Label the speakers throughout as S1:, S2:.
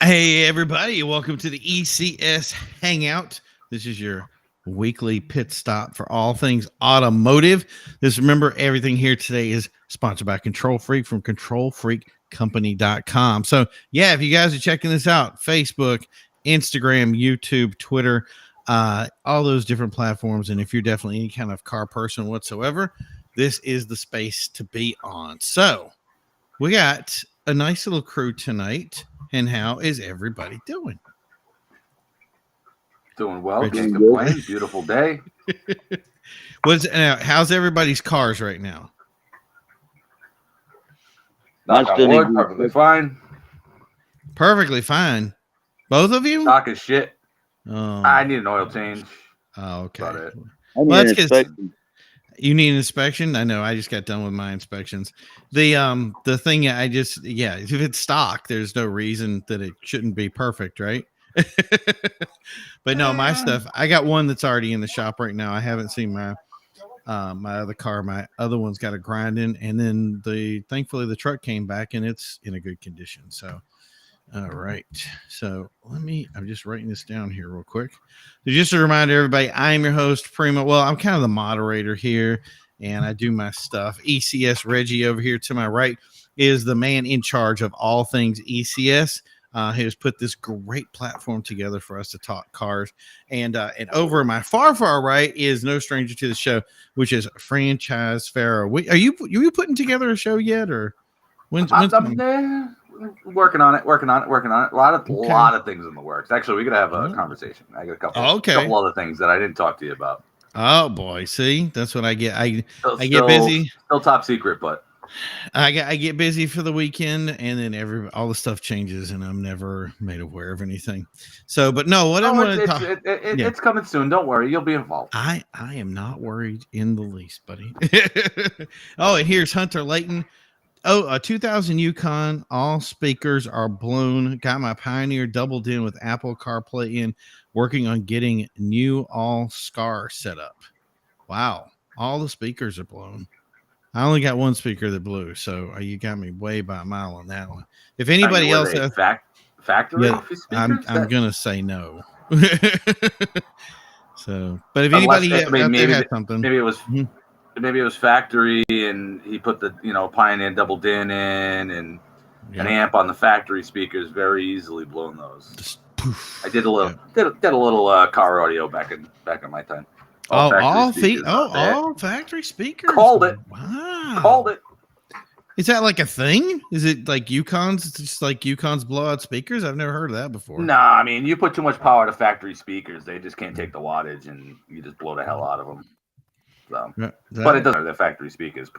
S1: Hey, everybody. Welcome to the ECS Hangout. This is your weekly pit stop for all things automotive. Just remember, everything here today is sponsored by Control Freak from controlfreakcompany.com. So, yeah, if you guys are checking this out, Facebook, Instagram, YouTube, Twitter, all those different platforms. And if you're definitely any kind of car person whatsoever, this is the space to be on. So, we got a nice little crew tonight. And how is everybody doing?
S2: Doing well. Can't complain. Beautiful day.
S1: How's everybody's cars right now?
S2: Knock on wood, perfectly fine.
S1: Perfectly fine. Both of you?
S2: Stock is shit. I need an oil change.
S1: Oh, okay.
S2: About it.
S1: Well, that's because you need an inspection. I know. I just got done with my inspections. The thing if it's stock, there's no reason that it shouldn't be perfect, right? But no, my stuff. I got one that's already in the shop right now. I haven't seen my other car. My other one's got a grinding, and then thankfully the truck came back and it's in a good condition. So. All right. So I'm just writing this down here real quick. So just to remind everybody, I am your host, Primo. Well, I'm kind of the moderator here and I do my stuff. ECS Reggie over here to my right is the man in charge of all things ECS. He has put this great platform together for us to talk cars. And over my far right is no stranger to the show, which is Franchise Pharaoh. Are you putting together a show yet, or when's
S2: working on it. A lot of things in the works. Actually, we could have a conversation. I got a couple other things that I didn't talk to you about.
S1: Oh boy, see, that's what I get. I get busy.
S2: Still top secret, but
S1: I get busy for the weekend, and then all the stuff changes, and I'm never made aware of anything. So, but no, what I want to talk.
S2: It's coming soon. Don't worry, you'll be involved.
S1: I am not worried in the least, buddy. Oh, and here's Hunter Layton. Oh, a 2000 Yukon. All speakers are blown. Got my Pioneer doubled in with Apple CarPlay in. Working on getting new all SCAR set up. Wow. All the speakers are blown. I only got one speaker that blew, so you got me way by a mile on that one. If anybody else has
S2: factory,
S1: I'm gonna say no. So, but if anybody out there had something,
S2: maybe it was. Mm-hmm. Maybe it was factory, and he put the Pioneer doubled in and an amp on the factory speakers. Very easily blown those. Just poof. I did a little car audio back in my time.
S1: All factory speakers.
S2: Called it.
S1: Wow.
S2: Called it.
S1: Is that like a thing? Is it like Yukon's? It's just like Yukon's blowout speakers? I've never heard of that before.
S2: Nah, I mean, you put too much power to factory speakers, they just can't take the wattage, and you just blow the hell out of them. So, but it doesn't. The factory speakers,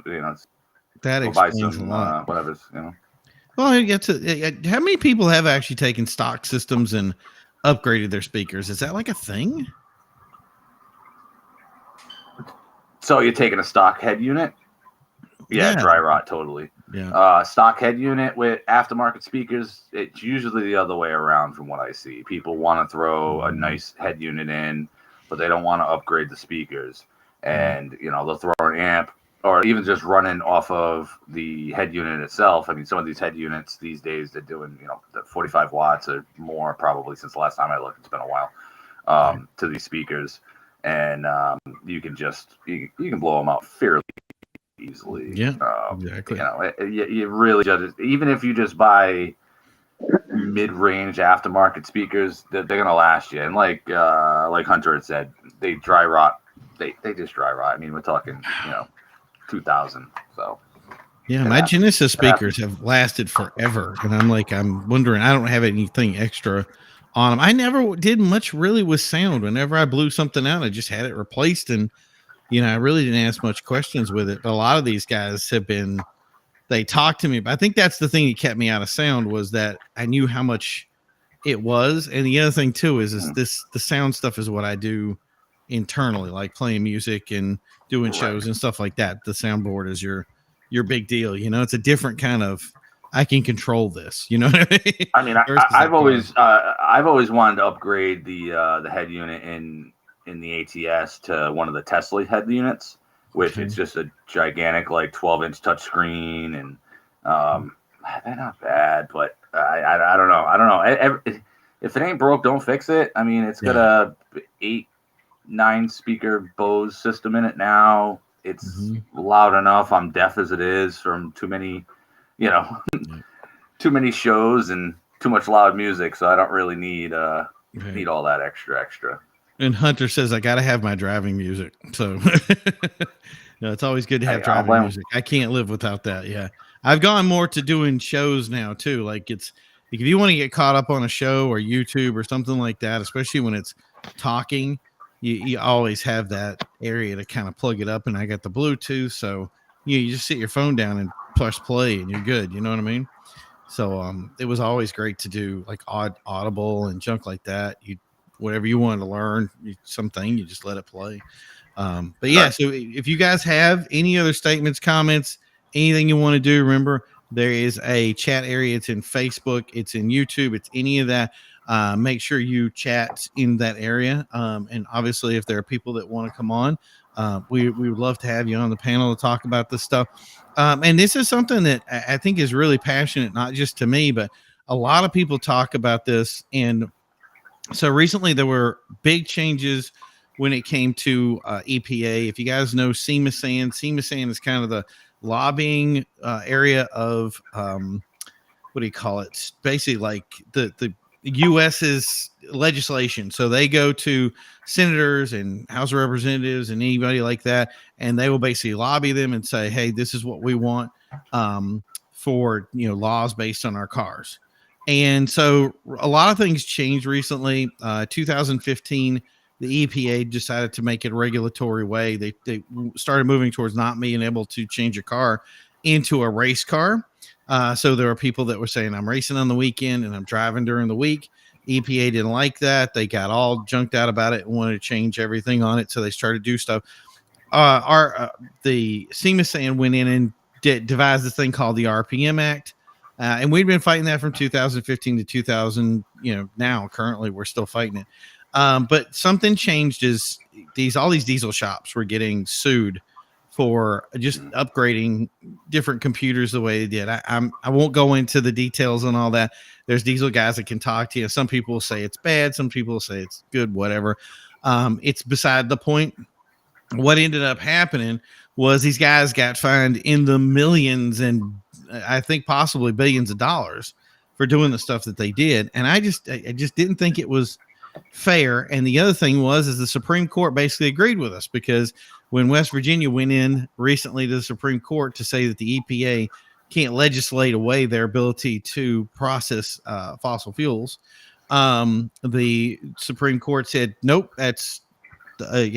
S1: that explains a lot.
S2: Whatever's,
S1: Well, how many people have actually taken stock systems and upgraded their speakers? Is that like a thing?
S2: So you're taking a stock head unit? Yeah. Dry rot, totally.
S1: Yeah.
S2: Stock head unit with aftermarket speakers. It's usually the other way around, from what I see. People want to throw a nice head unit in, but they don't want to upgrade the speakers. And they'll throw an amp, or even just running off of the head unit itself. I mean, some of these head units these days, they're doing the 45 watts or more, probably since the last time I looked. It's been a while. To these speakers, and you can blow them out fairly easily.
S1: Yeah, exactly.
S2: You really just, even if you just buy mid-range aftermarket speakers, they're gonna last you. And like Hunter had said, they dry rot. They just dry rot. I mean, we're talking 2000. So
S1: yeah, my Genesis speakers have lasted forever, and I'm wondering. I don't have anything extra on them. I never did much really with sound. Whenever I blew something out, I just had it replaced, and I really didn't ask much questions with it. But a lot of these guys they talked to me. But I think that's the thing that kept me out of sound, was that I knew how much it was. And the other thing too is the sound stuff is what I do internally, like playing music and doing shows and stuff like that. The soundboard is your big deal. It's a different kind of, I can control this. You know what I mean?
S2: I've always wanted to upgrade the head unit in the ATS to one of the Tesla head units, which it's just a gigantic 12-inch touchscreen, and they're not bad, but I don't know. I don't know. If it ain't broke, don't fix it. I mean, it's got a 8-9 speaker Bose system in it now. It's loud enough. I'm deaf as it is from too many, too many shows and too much loud music. So I don't really need all that extra.
S1: And Hunter says I got to have my driving music. So it's always good to have driving music. I can't live without that. Yeah. I've gone more to doing shows now too. Like if you want to get caught up on a show or YouTube or something like that, especially when it's talking, you always have that area to kind of plug it up. And I got the Bluetooth. So you just sit your phone down and press play and you're good. You know what I mean? So it was always great to do like Audible and junk like that. Whatever you wanted to learn, something, you just let it play. But yeah, so if you guys have any other statements, comments, anything you want to do, remember there is a chat area. It's in Facebook, it's in YouTube, it's any of that. Make sure you chat in that area. And obviously, if there are people that want to come on, we would love to have you on the panel to talk about this stuff. And this is something that I think is really passionate, not just to me, but a lot of people talk about this. And so recently there were big changes when it came to EPA. If you guys know SEMA Sand is kind of the lobbying area of what do you call it? Basically like the U.S.'s legislation. So they go to senators and House of Representatives and anybody like that, and they will basically lobby them and say, hey, this is what we want for laws based on our cars. And so a lot of things changed recently. 2015, the EPA decided to make it a regulatory way. They started moving towards not being able to change a car into a race car. So there are people that were saying, I'm racing on the weekend and I'm driving during the week. EPA didn't like that. They got all junked out about it and wanted to change everything on it. So they started to do stuff. The SEMA Sand went in and devised this thing called the RPM Act. And we'd been fighting that from 2015 to 2000. Now currently we're still fighting it. But something changed is all these diesel shops were getting sued for just upgrading different computers the way they did. I won't go into the details on all that. There's diesel guys that can talk to you. Some people will say it's bad. Some people will say it's good, whatever. It's beside the point. What ended up happening was these guys got fined in the millions and I think possibly billions of dollars for doing the stuff that they did. And I just didn't think it was fair. And the other thing is the Supreme Court basically agreed with us, because when West Virginia went in recently to the Supreme Court to say that the EPA can't legislate away their ability to process fossil fuels, the Supreme Court said, nope, it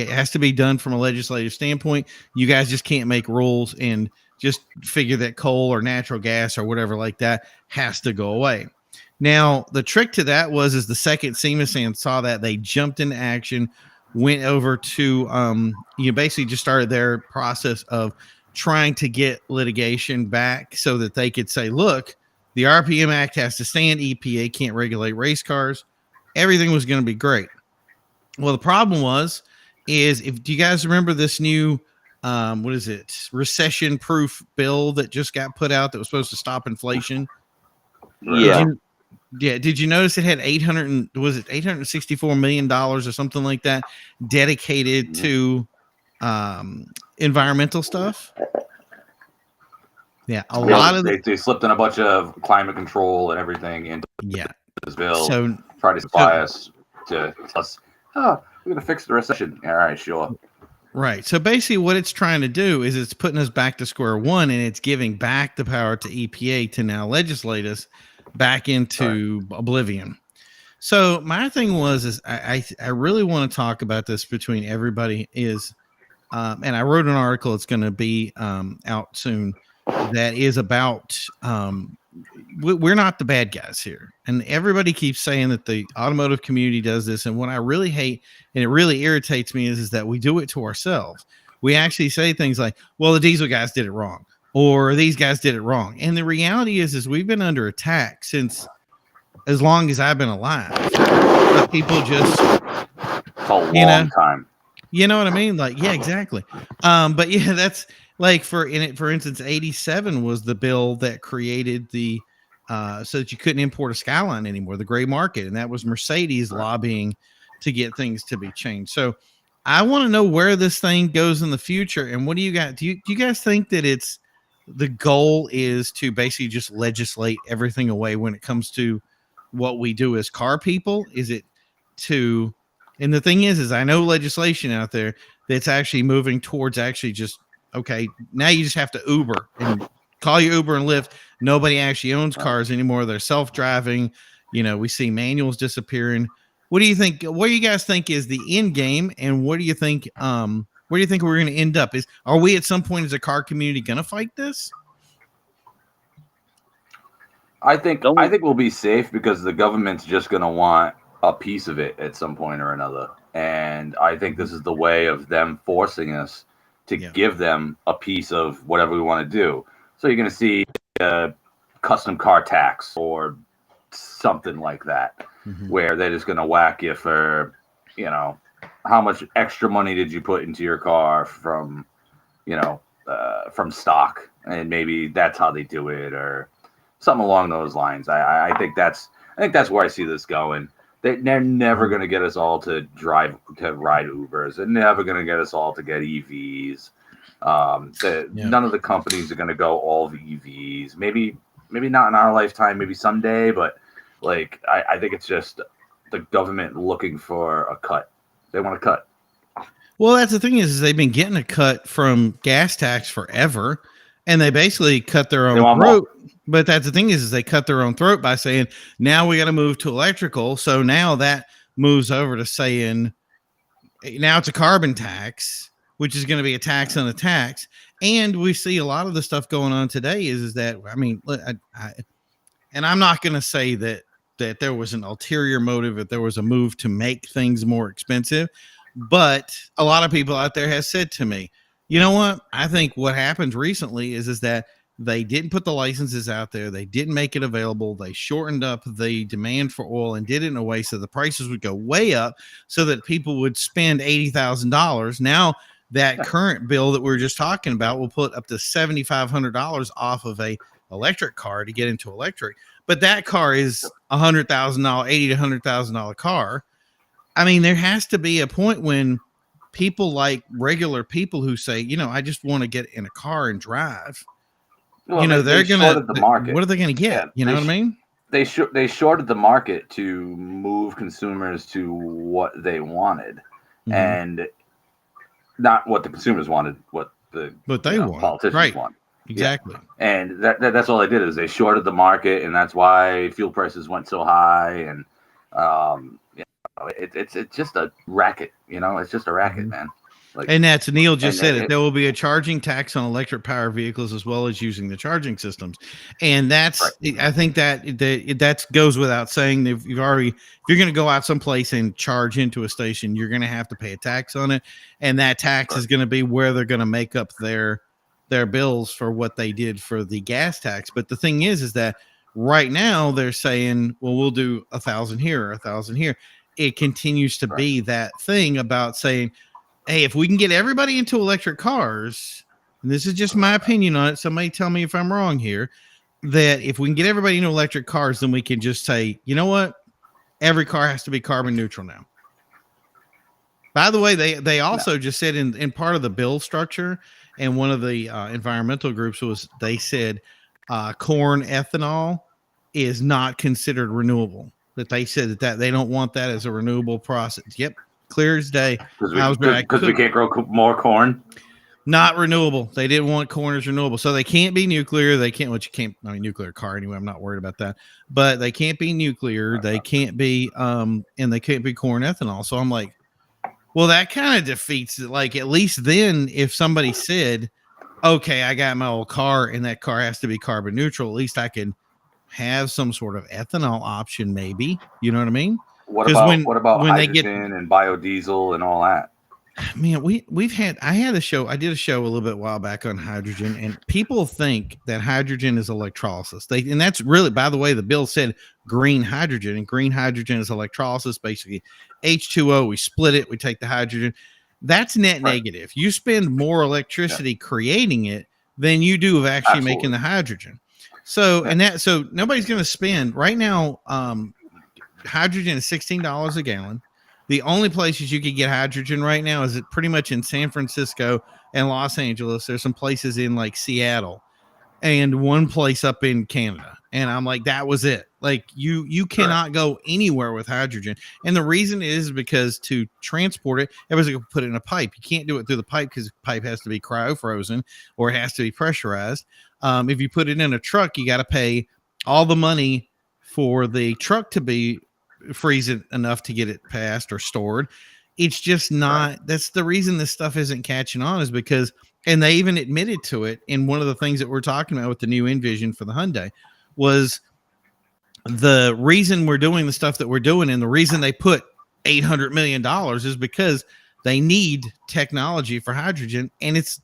S1: has to be done from a legislative standpoint. You guys just can't make rules and just figure that coal or natural gas or whatever like that has to go away. Now, the trick to that is the second SEMA Sand saw that, they jumped into action, went over to, basically just started their process of trying to get litigation back so that they could say, look, the RPM Act has to stand. EPA can't regulate race cars. Everything was going to be great. Well, the problem do you guys remember this new, recession-proof bill that just got put out that was supposed to stop inflation?
S3: Yeah.
S1: Did you notice it had $864 million or something like that dedicated to environmental stuff? Yeah, lot of
S2: they slipped in a bunch of climate control and everything into this bill. So try to supply us to us. Oh, we're gonna fix the recession. All right, sure.
S1: Right. So basically what it's trying to do is it's putting us back to square one, and it's giving back the power to EPA to now legislate us back into oblivion. So my thing is I really want to talk about this between everybody is, and I wrote an article. It's going to be out soon. That is about, we're not the bad guys here. And everybody keeps saying that the automotive community does this. And what I really hate, and it really irritates me, is that we do it to ourselves. We actually say things like, well, the diesel guys did it wrong, or these guys did it wrong. And the reality is we've been under attack since as long as I've been alive. But people just,
S2: it's a long time.
S1: You know what I mean? Like, yeah, exactly. But yeah, that's like for instance, 87 was the bill that created the so that you couldn't import a Skyline anymore, the gray market. And that was Mercedes lobbying to get things to be changed. So I want to know where this thing goes in the future. And what do you got? Do you guys think that it's the goal is to basically just legislate everything away when it comes to what we do as car people? Is it to, and the thing is I know legislation out there that's actually moving towards actually just, okay, now you just have to Uber and call your Uber and Lyft. Nobody actually owns cars anymore. They're self-driving. We see manuals disappearing. What do you think? What do you guys think is the end game? And what do you think? Where do you think we're going to end up? Are we at some point as a car community going to fight this?
S2: I think we'll be safe because the government's just going to want a piece of it at some point or another. And I think this is the way of them forcing us to give them a piece of whatever we want to do. So you're going to see a custom car tax or something like that, where they're just going to whack you for, how much extra money did you put into your car from stock, and maybe that's how they do it, or something along those lines. I think that's where I see this going. They're never going to get us all to ride Ubers. They're never going to get us all to get EVs. None of the companies are going to go all EVs. Maybe not in our lifetime. Maybe someday. But I think it's just the government looking for a cut. They want a cut.
S1: Well, that's the thing is they've been getting a cut from gas tax forever, and they basically cut their own throat. But that's the thing is they cut their own throat by saying, now we got to move to electrical. So now that moves over to saying, now it's a carbon tax, which is going to be a tax on a tax. And we see a lot of the stuff going on today is that, and I'm not going to say that there was an ulterior motive, that there was a move to make things more expensive. But a lot of people out there have said to me, you know what? I think what happened recently is that they didn't put the licenses out there. They didn't make it available. They shortened up the demand for oil and did it in a way so the prices would go way up so that people would spend $80,000. Now that current bill that we were just talking about will put up to $7,500 off of a electric car to get into electric. But that car is $100,000, $80,000 to $100,000 car. I mean, there has to be a point when people like regular people who say, I just want to get in a car and drive.
S2: Well,
S1: they're gonna.
S2: The market.
S1: What are they gonna get?
S2: Yeah,
S1: you know what I mean?
S2: They shorted the market to move consumers to what they wanted, and not what the consumers wanted. What they want. Politicians want.
S1: Exactly.
S2: Yeah. And that's all they did is they shorted the market, and that's why fuel prices went so high. And it's just a racket. It's just a racket, man.
S1: And that's Neil just said it. There will be a charging tax on electric power vehicles as well as using the charging systems, and that's I think that goes without saying. If you're going to go out someplace and charge into a station, you're going to have to pay a tax on it, and that tax is going to be where they're going to make up their bills for what they did for the gas tax. But the thing is that right now they're saying, well, we'll do 1,000 here, 1,000 here. It continues to be that thing about saying, hey, if we can get everybody into electric cars, and this is just my opinion on it, somebody tell me if I'm wrong here, that if we can get everybody into electric cars, then we can just say, you know what? Every car has to be carbon neutral now. By the way, they also just said in part of the bill structure, and one of the environmental groups they said corn ethanol is not considered renewable. That they said that they don't want that as a renewable process. Yep. Clear as day.
S2: Because we can't grow more corn.
S1: Not renewable. They didn't want corn as renewable. So they can't be nuclear. They can't, nuclear car anyway. I'm not worried about that. But they can't be nuclear. They can't be, and they can't be corn ethanol. So I'm like, well, that kind of defeats it. At least then if somebody said, okay, I got my old car and that car has to be carbon neutral, at least I can have some sort of ethanol option maybe. You know what I mean?
S2: What about hydrogen and biodiesel and all that?
S1: Man, I did a show a little bit while back on hydrogen, and people think that hydrogen is electrolysis. And that's really, by the way, the bill said green hydrogen, and green hydrogen is electrolysis, basically H2O. We split it, we take the hydrogen. That's net negative. You spend more electricity creating it than you do of actually making the hydrogen. So so nobody's going to spend right now. Hydrogen is $16 a gallon. The only places you could get hydrogen right now is pretty much in San Francisco and Los Angeles. There's some places in like Seattle and one place up in Canada. And I'm like, that was it. Like you cannot go anywhere with hydrogen. And the reason is because to transport it, everybody's going to put it in a pipe. You can't do it through the pipe because the pipe has to be cryo frozen or it has to be pressurized. If you put it in a truck, you got to pay all the money for the truck to be freeze it enough to get it passed or stored. It's just not, that's the reason this stuff isn't catching on, is because, and they even admitted to it in one of the things that we're talking about with the new Envision for the Hyundai, was the reason we're doing the stuff that we're doing and the reason they put $800 million is because they need technology for hydrogen, and it's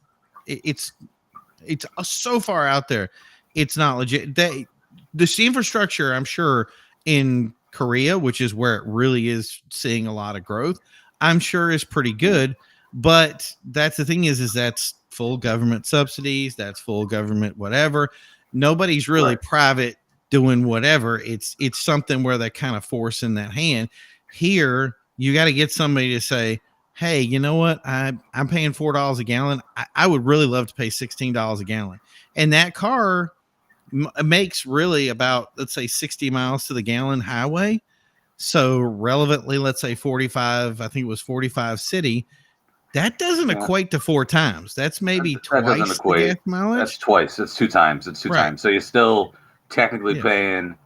S1: so far out there, it's not legit. This infrastructure, I'm sure, in Korea, which is where it really is seeing a lot of growth, I'm sure is pretty good. But that's the thing is that's full government subsidies. That's full government whatever. Nobody's really private doing whatever. It's something where they're kind of forcing that hand. Here, you got to get somebody to say, hey, you know what? I'm paying $4 a gallon. I would really love to pay $16 a gallon. And that car makes really about, let's say, 60 miles to the gallon highway. So relevantly, let's say 45, I think it was 45 city. That doesn't equate to 4 times. That's maybe twice the gas mileage.
S2: That's twice. It's 2 times. It's 2 times. So you're still technically paying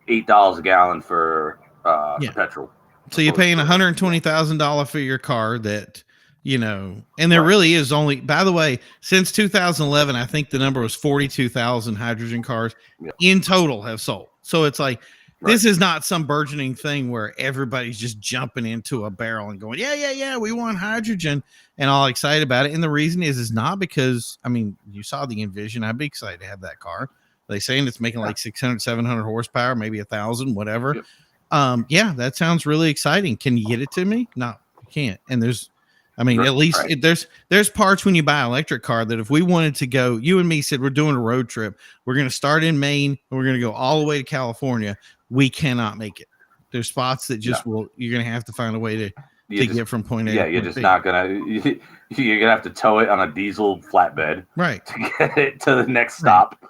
S2: $8 a gallon for petrol.
S1: So you're paying $120,000 for your car that, you know, and there really is only, by the way, since 2011, I think the number was 42,000 hydrogen cars in total have sold. So it's like, this is not some burgeoning thing where everybody's just jumping into a barrel and going, yeah, we want hydrogen and all excited about it. And the reason is not because, I mean, you saw the Envision. I'd be excited to have that car. They saying it's making like 600, 700 horsepower, maybe 1,000, whatever. Yep. That sounds really exciting. Can you get it to me? No, you can't. And there's, I mean, at least there's parts when you buy an electric car that if we wanted to go, you and me said we're doing a road trip. We're going to start in Maine and we're going to go all the way to California. We cannot make it. There's spots that just you're going to have to find a way to get from point A.
S2: Yeah, you're just not going to, you're going to have to tow it on a diesel flatbed.
S1: Right.
S2: To get it to the next stop.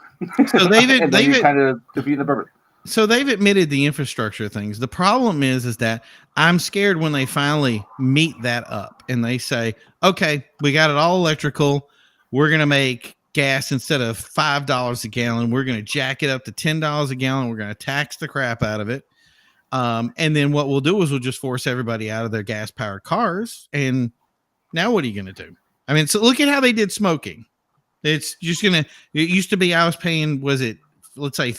S1: So they've
S2: kind of defeating the purpose.
S1: So they've admitted the infrastructure things. The problem is that I'm scared when they finally meet that up and they say, okay, we got it all electrical. We're going to make gas instead of $5 a gallon. We're going to jack it up to $10 a gallon. We're going to tax the crap out of it. And then what we'll do is we'll just force everybody out of their gas powered cars. And now what are you going to do? I mean, so look at how they did smoking. It's just going to, it used to be, I was paying, was it, let's say,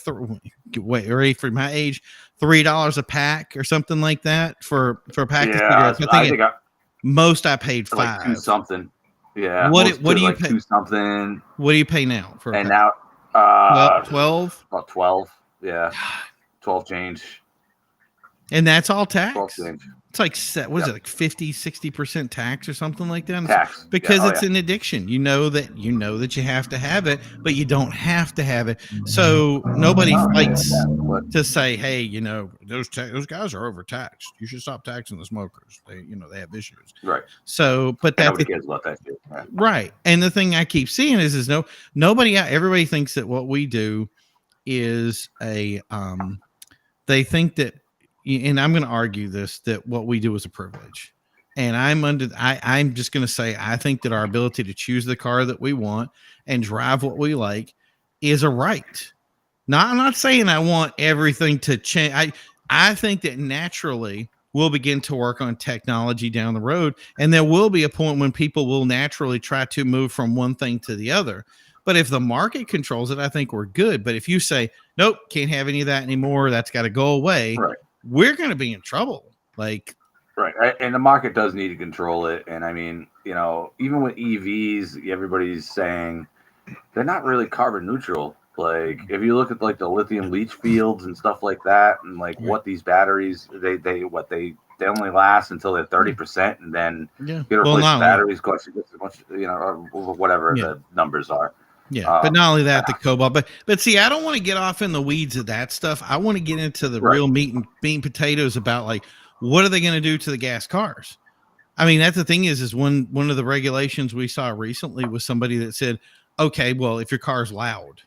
S1: ready for my age, $3 a pack or something like that for a pack of cigarettes. I think most I paid $5.
S2: Like 2 something. Yeah.
S1: What do you
S2: like
S1: pay?
S2: 2 something.
S1: What do you pay now for?
S2: And now,
S1: 12.
S2: About 12. Yeah. 12 change.
S1: And that's all tax.
S2: 12 change.
S1: It's like, what is it, like 50-60% tax or something like that?
S2: Tax.
S1: Because it's an addiction. You know that you have to have it, but you don't have to have it. So nobody fights to say, hey, you know, those guys are overtaxed. You should stop taxing the smokers. They have issues.
S2: Right.
S1: So, but that's
S2: nobody cares about that shit.
S1: Right. And the thing I keep seeing is everybody thinks that what we do is they think that, and I'm going to argue this, that what we do is a privilege. And I'm just going to say, I think that our ability to choose the car that we want and drive what we like is a right. Now, I'm not saying I want everything to change. I think that naturally we'll begin to work on technology down the road. And there will be a point when people will naturally try to move from one thing to the other. But if the market controls it, I think we're good. But if you say, nope, can't have any of that anymore, that's got to go away.
S2: Right.
S1: We're going to be in trouble. Like,
S2: right. And the market does need to control it. And I mean, you know, even with EVs, everybody's saying they're not really carbon neutral. Like, if you look at like the lithium leach fields and stuff like that, and like what these batteries, they only last until they're 30%, and then you replace batteries, you know, or whatever the numbers are.
S1: Yeah, but not only that, the cobalt. But see, I don't want to get off in the weeds of that stuff. I want to get into the real meat and potatoes about like what are they going to do to the gas cars? I mean, that's the thing is one of the regulations we saw recently was somebody that said, okay, well, if your car's loud,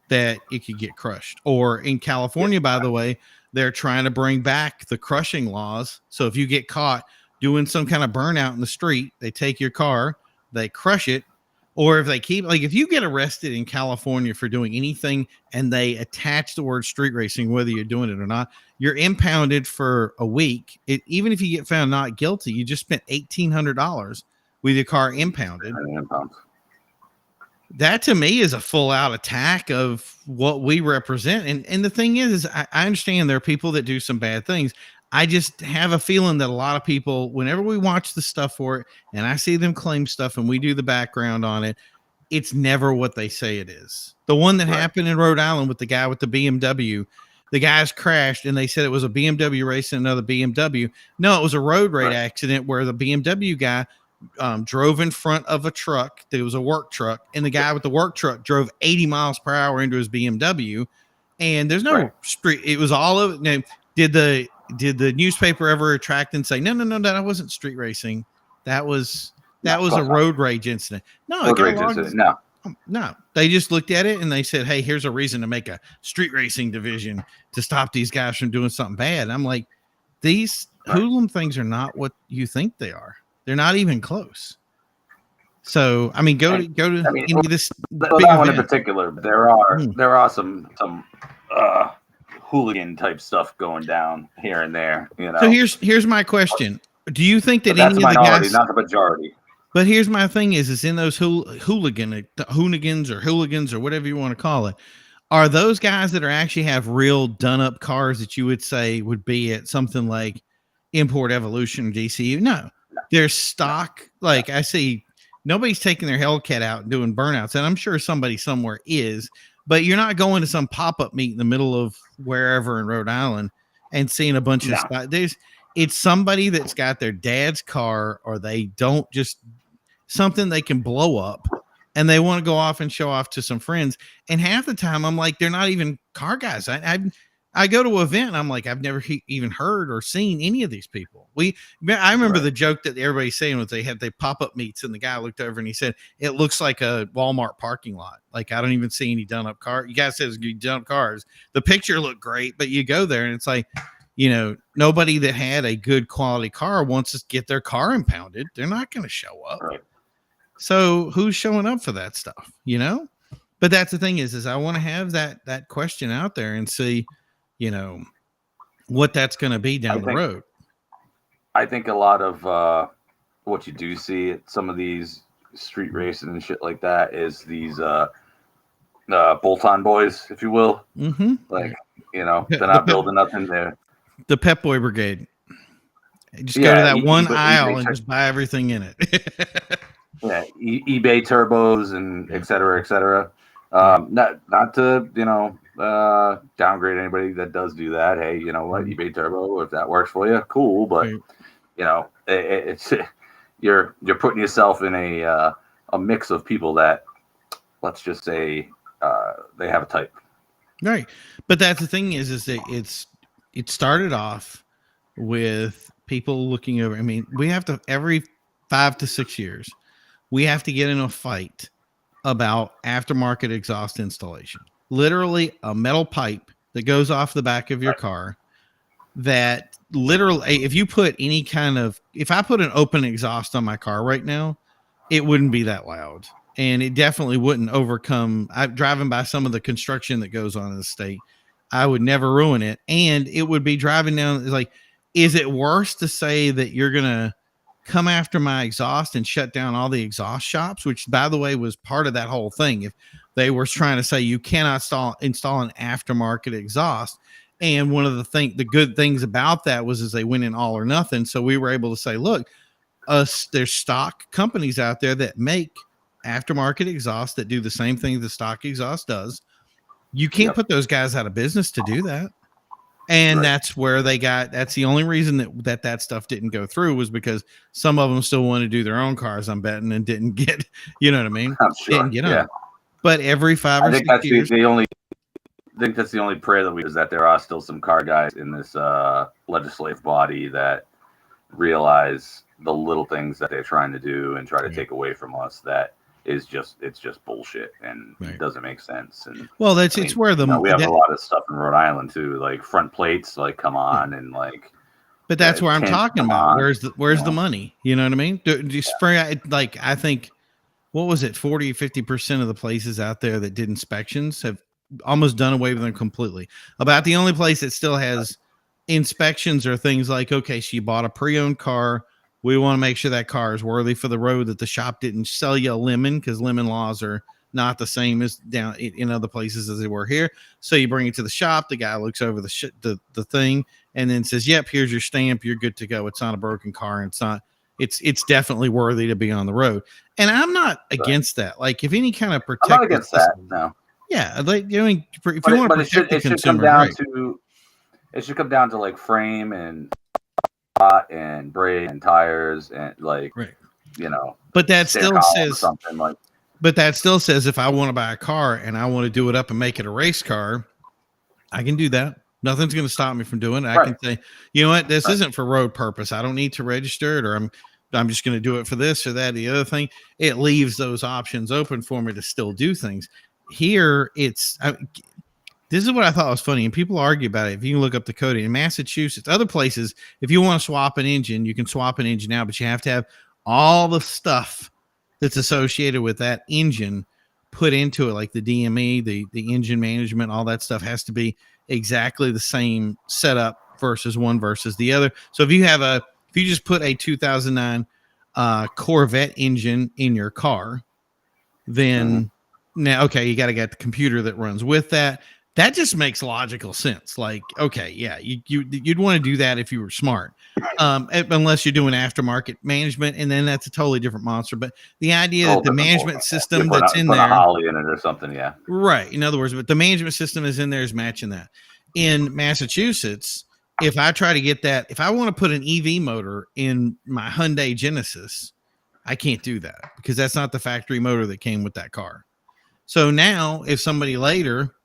S1: that it could get crushed. Or in California, by the way, they're trying to bring back the crushing laws. So if you get caught doing some kind of burnout in the street, they take your car, they crush it. Or if they keep, like, if you get arrested in California for doing anything and they attach the word street racing, whether you're doing it or not, you're impounded for a week. Even if you get found not guilty, you just spent $1,800 with your car impounded. That to me is a full out attack of what we represent. And the thing is I understand there are people that do some bad things. I just have a feeling that a lot of people, whenever we watch the stuff for it and I see them claim stuff and we do the background on it, it's never what they say it is. The one that happened in Rhode Island with the guy with the BMW, the guys crashed and they said it was a BMW racing another BMW. No, it was a road rage accident where the BMW guy drove in front of a truck. That was a work truck, and the guy with the work truck drove 80 miles per hour into his BMW. And there's no street. It was all of it. Now, did the newspaper ever retract and say, no, that wasn't street racing? That was a road rage incident. No, no. They just looked at it and they said, hey, here's a reason to make a street racing division to stop these guys from doing something bad. And I'm like, these hooligan things are not what you think they are. They're not even close. So, I mean, go to this.
S2: That one in particular, there are some hooligan type stuff going down here and there. You know.
S1: So here's my question: do you think that
S2: any
S1: of the guys,
S2: not the majority?
S1: But here's my thing: is in those hooligans or whatever you want to call it, are those guys that are actually have real done up cars that you would say would be at something like Import Evolution or DCU? No. They're stock. Like I see, nobody's taking their Hellcat out and doing burnouts, and I'm sure somebody somewhere is. But you're not going to some pop-up meet in the middle of wherever in Rhode Island and seeing a bunch of stuff. It's somebody that's got their dad's car, or they don't just something they can blow up, and they want to go off and show off to some friends. And half the time, I'm like, they're not even car guys. I go to an event and I'm like, I've never even heard or seen any of these people. I remember the joke that everybody's saying was they pop up meets, and the guy looked over and he said, it looks like a Walmart parking lot. Like, I don't even see any done up cars. You guys said it's done up cars. The picture looked great, but you go there and it's like, nobody that had a good quality car wants to get their car impounded. They're not going to show up. Right. So who's showing up for that stuff, But that's the thing is I want to have that question out there and see, what that's going to be down the road.
S2: I think a lot of what you do see at some of these street racing and shit like that is these bolt-on boys, if you will. Mm-hmm. Like, they're not building nothing there.
S1: The Pep Boy Brigade. Just go to that one aisle and just buy everything in it.
S2: Yeah, eBay turbos and et cetera, et cetera. Not to, downgrade anybody that does do that. Hey, you know what, eBay turbo, if that works for you, cool. But it's you're putting yourself in a mix of people that, let's just say, they have a type.
S1: Right. But that's the thing is that it started off with people looking over. I mean, we have to every 5 to 6 years, we have to get in a fight about aftermarket exhaust installation. Literally a metal pipe that goes off the back of your car that literally, if you put if I put an open exhaust on my car right now, it wouldn't be that loud. And it definitely wouldn't overcome. I'm driving by some of the construction that goes on in the state. I would never ruin it. And it would be driving down. It's like, is it worse to say that you're going to come after my exhaust and shut down all the exhaust shops, which, by the way, was part of that whole thing? If they were trying to say you cannot install an aftermarket exhaust. And one of the good things about that was they went in all or nothing. So we were able to say, look, there's stock companies out there that make aftermarket exhaust that do the same thing the stock exhaust does. You can't put those guys out of business to do that. And that's where that's the only reason that stuff didn't go through, was because some of them still want to do their own cars, I'm betting, and didn't get, you know what I mean?
S2: I'm sure.
S1: Didn't get on. But every 5
S2: I
S1: or
S2: think
S1: 6
S2: that's
S1: years,
S2: the only. I think that's the only prayer that is that there are still some car guys in this legislative body that realize the little things that they're trying to do and try to take away from us. That it's just bullshit and it doesn't make sense. And
S1: well, it's where
S2: we have a lot of stuff in Rhode Island too, like front plates, like come on, and like.
S1: But that's where I'm talking about.
S2: On,
S1: where's the money? You know what I mean? Like I think, what was it? 40-50% of the places out there that did inspections have almost done away with them completely. About the only place that still has inspections are things like, okay, so you bought a pre-owned car. We want to make sure that car is worthy for the road, that the shop didn't sell you a lemon, because lemon laws are not the same as down in other places as they were here. So you bring it to the shop. The guy looks over the thing and then says, "Yep, here's your stamp. You're good to go. It's not a broken car. And it's definitely worthy to be on the road." And I'm not against that. Like, if any kind of protect,
S2: I'm not against that. No.
S1: Yeah, like, I mean, if you want to protect the consumer,
S2: it should come down to like frame and brake and tires and like
S1: But that still says
S2: something like.
S1: But that still says if I want to buy a car and I want to do it up and make it a race car, I can do that. Nothing's going to stop me from doing it. I can say, you know what, this isn't for road purpose. I don't need to register it, or I'm just going to do it for this or that. The other thing, it leaves those options open for me to still do things. Here, this is what I thought was funny, and people argue about it. If you can look up the code in Massachusetts, other places, if you want to swap an engine, you can swap an engine out, but you have to have all the stuff that's associated with that engine put into it, like the DME, the engine management, all that stuff has to be exactly the same setup versus one versus the other. So if you just put a 2009 Corvette engine in your car, then now, okay, you got to get the computer that runs with that. That just makes logical sense. Like, okay, yeah, you'd want to do that if you were smart, unless you're doing aftermarket management, and then that's a totally different monster. But the idea that the management system that's in there,
S2: put a Holly in it or something, yeah,
S1: right. In other words, but the management system is in there is matching that. In Massachusetts, if I try to get that, if I want to put an EV motor in my Hyundai Genesis, I can't do that because that's not the factory motor that came with that car. So now, if somebody later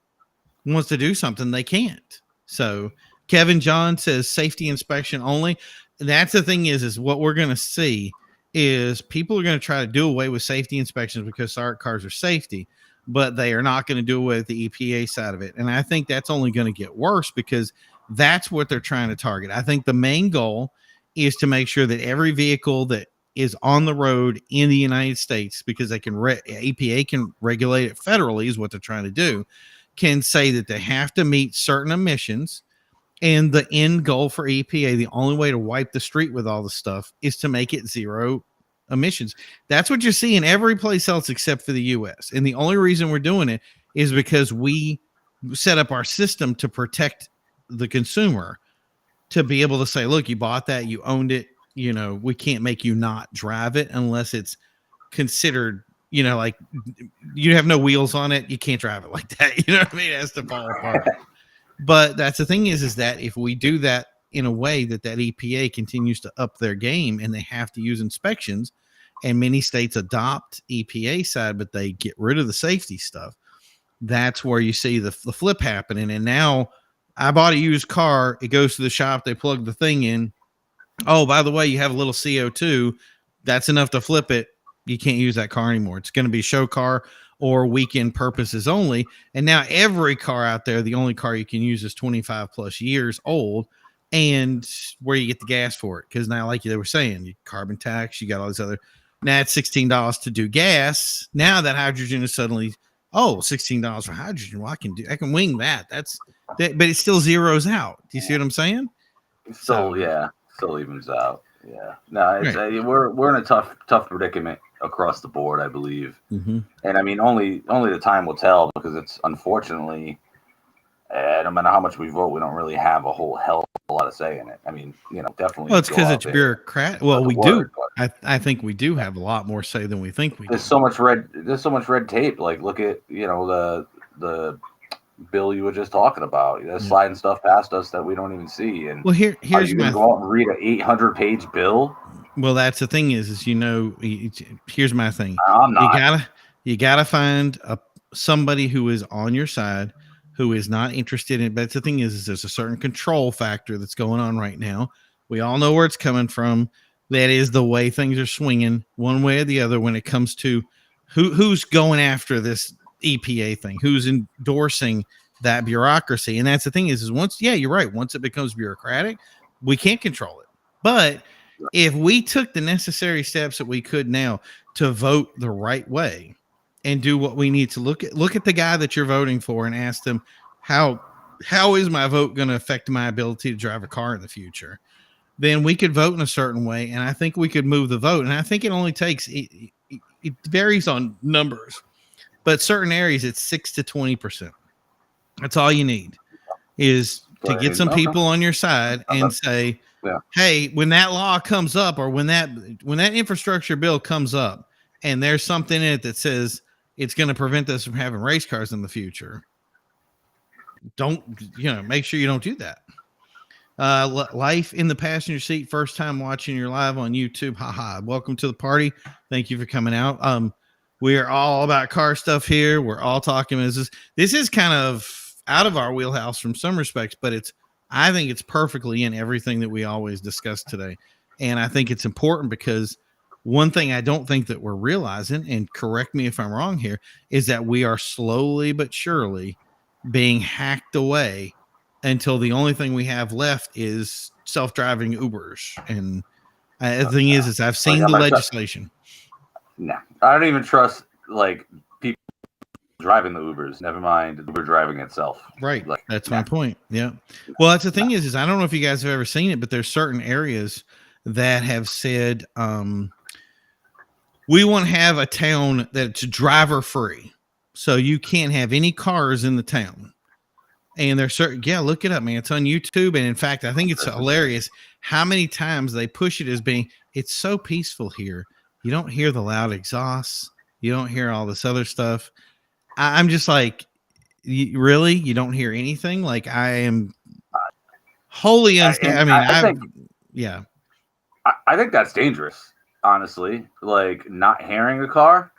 S1: wants to do something, they can't. So Kevin John says safety inspection only. That's the thing is what we're going to see is people are going to try to do away with safety inspections because our cars are safety, but they are not going to do away with the EPA side of it. And I think that's only going to get worse because that's what they're trying to target. I think the main goal is to make sure that every vehicle that is on the road in the United States, because they can EPA can regulate it federally, is what they're trying to do, can say that they have to meet certain emissions. And the end goal for EPA, the only way to wipe the street with all the stuff is to make it zero emissions. That's what you see in every place else except for the US. And the only reason we're doing it is because we set up our system to protect the consumer, to be able to say, look, you bought that, you owned it, we can't make you not drive it unless it's considered, like you have no wheels on it, you can't drive it like that. You know what I mean? It has to fall apart. But that's the thing is that if we do that in a way that EPA continues to up their game and they have to use inspections, and many states adopt EPA side, but they get rid of the safety stuff, that's where you see the flip happening. And now I bought a used car. It goes to the shop. They plug the thing in. Oh, by the way, you have a little CO2. That's enough to flip it. You can't use that car anymore. It's going to be show car or weekend purposes only. And now every car out there, the only car you can use is 25 plus years old, and where you get the gas for it. Because now, like they were saying, you carbon tax, you got all these other, now it's $16 to do gas. Now that hydrogen is suddenly, $16 for hydrogen. Well, I can wing that. But it still zeroes out. Do you see what I'm saying?
S2: Still evens out. Yeah. No, it's we're in a tough predicament across the board, I believe. Mm-hmm. And I mean, only the time will tell, because it's unfortunately, no matter how much we vote, we don't really have a whole hell of a lot of say in it. I mean, definitely.
S1: Well, it's because it's bureaucrat. Well, we do. I think we do have a lot more say than we think we do.
S2: There's so much red tape. Like, look at the bill you were just talking about. They're sliding stuff past us that we don't even see. And
S1: well, here's
S2: are you gonna go out and read an 800-page bill?
S1: Well, that's the thing is here's my thing.
S2: I'm not.
S1: You gotta find somebody who is on your side, who is not interested in. But the thing is there's a certain control factor that's going on right now. We all know where it's coming from. That is the way things are swinging one way or the other when it comes to who's going after this EPA thing, who's endorsing that bureaucracy. And that's the thing is once, yeah, you're right. Once it becomes bureaucratic, we can't control it. But if we took the necessary steps that we could now to vote the right way and do what we need to look at the guy that you're voting for and ask them, how is my vote going to affect my ability to drive a car in the future? Then we could vote in a certain way. And I think we could move the vote. And I think it only takes, it varies on numbers, but certain areas it's 6 to 20%. That's all you need is to get some people on your side and say, hey, when that law comes up or when that infrastructure bill comes up and there's something in it that says it's going to prevent us from having race cars in the future, make sure you don't do that. Life in the passenger seat, first time watching your live on YouTube. Haha. Welcome to the party. Thank you for coming out. We are all about car stuff here. We're all talking. This is kind of out of our wheelhouse from some respects, but I think it's perfectly in everything that we always discuss today. And I think it's important because one thing I don't think that we're realizing, and correct me if I'm wrong here, is that we are slowly but surely being hacked away until the only thing we have left is self-driving Ubers. And the thing is I've seen the legislation.
S2: No, I don't even trust people driving the Ubers. Never mind Uber driving itself.
S1: Right. That's my point. Yeah. Well, that's the thing is I don't know if you guys have ever seen it, but there's certain areas that have said, we want to have a town that's driver free. So you can't have any cars in the town. And there's certain, look it up, man. It's on YouTube. And in fact, I think it's hilarious how many times they push it as being, it's so peaceful here. You don't hear the loud exhausts. You don't hear all this other stuff. I'm just like, really? You don't hear anything? Like I am wholly unstable.
S2: I think that's dangerous, honestly. Like not hearing a car.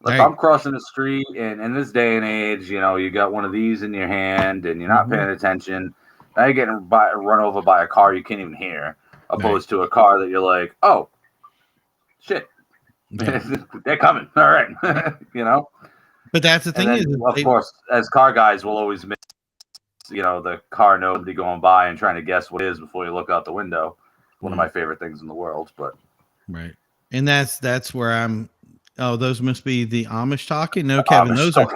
S2: If I'm crossing the street and in this day and age, you got one of these in your hand and you're not paying attention. Now you're getting run over by a car you can't even hear, opposed to a car that you're like, oh, shit, they're coming. All right,
S1: But that's the thing is,
S2: of course, as car guys, we'll always miss, the car nobody going by and trying to guess what it is before you look out the window. One of my favorite things in the world, but
S1: right, and that's where I'm. Oh, those must be the Amish talking. No, Kevin, those are.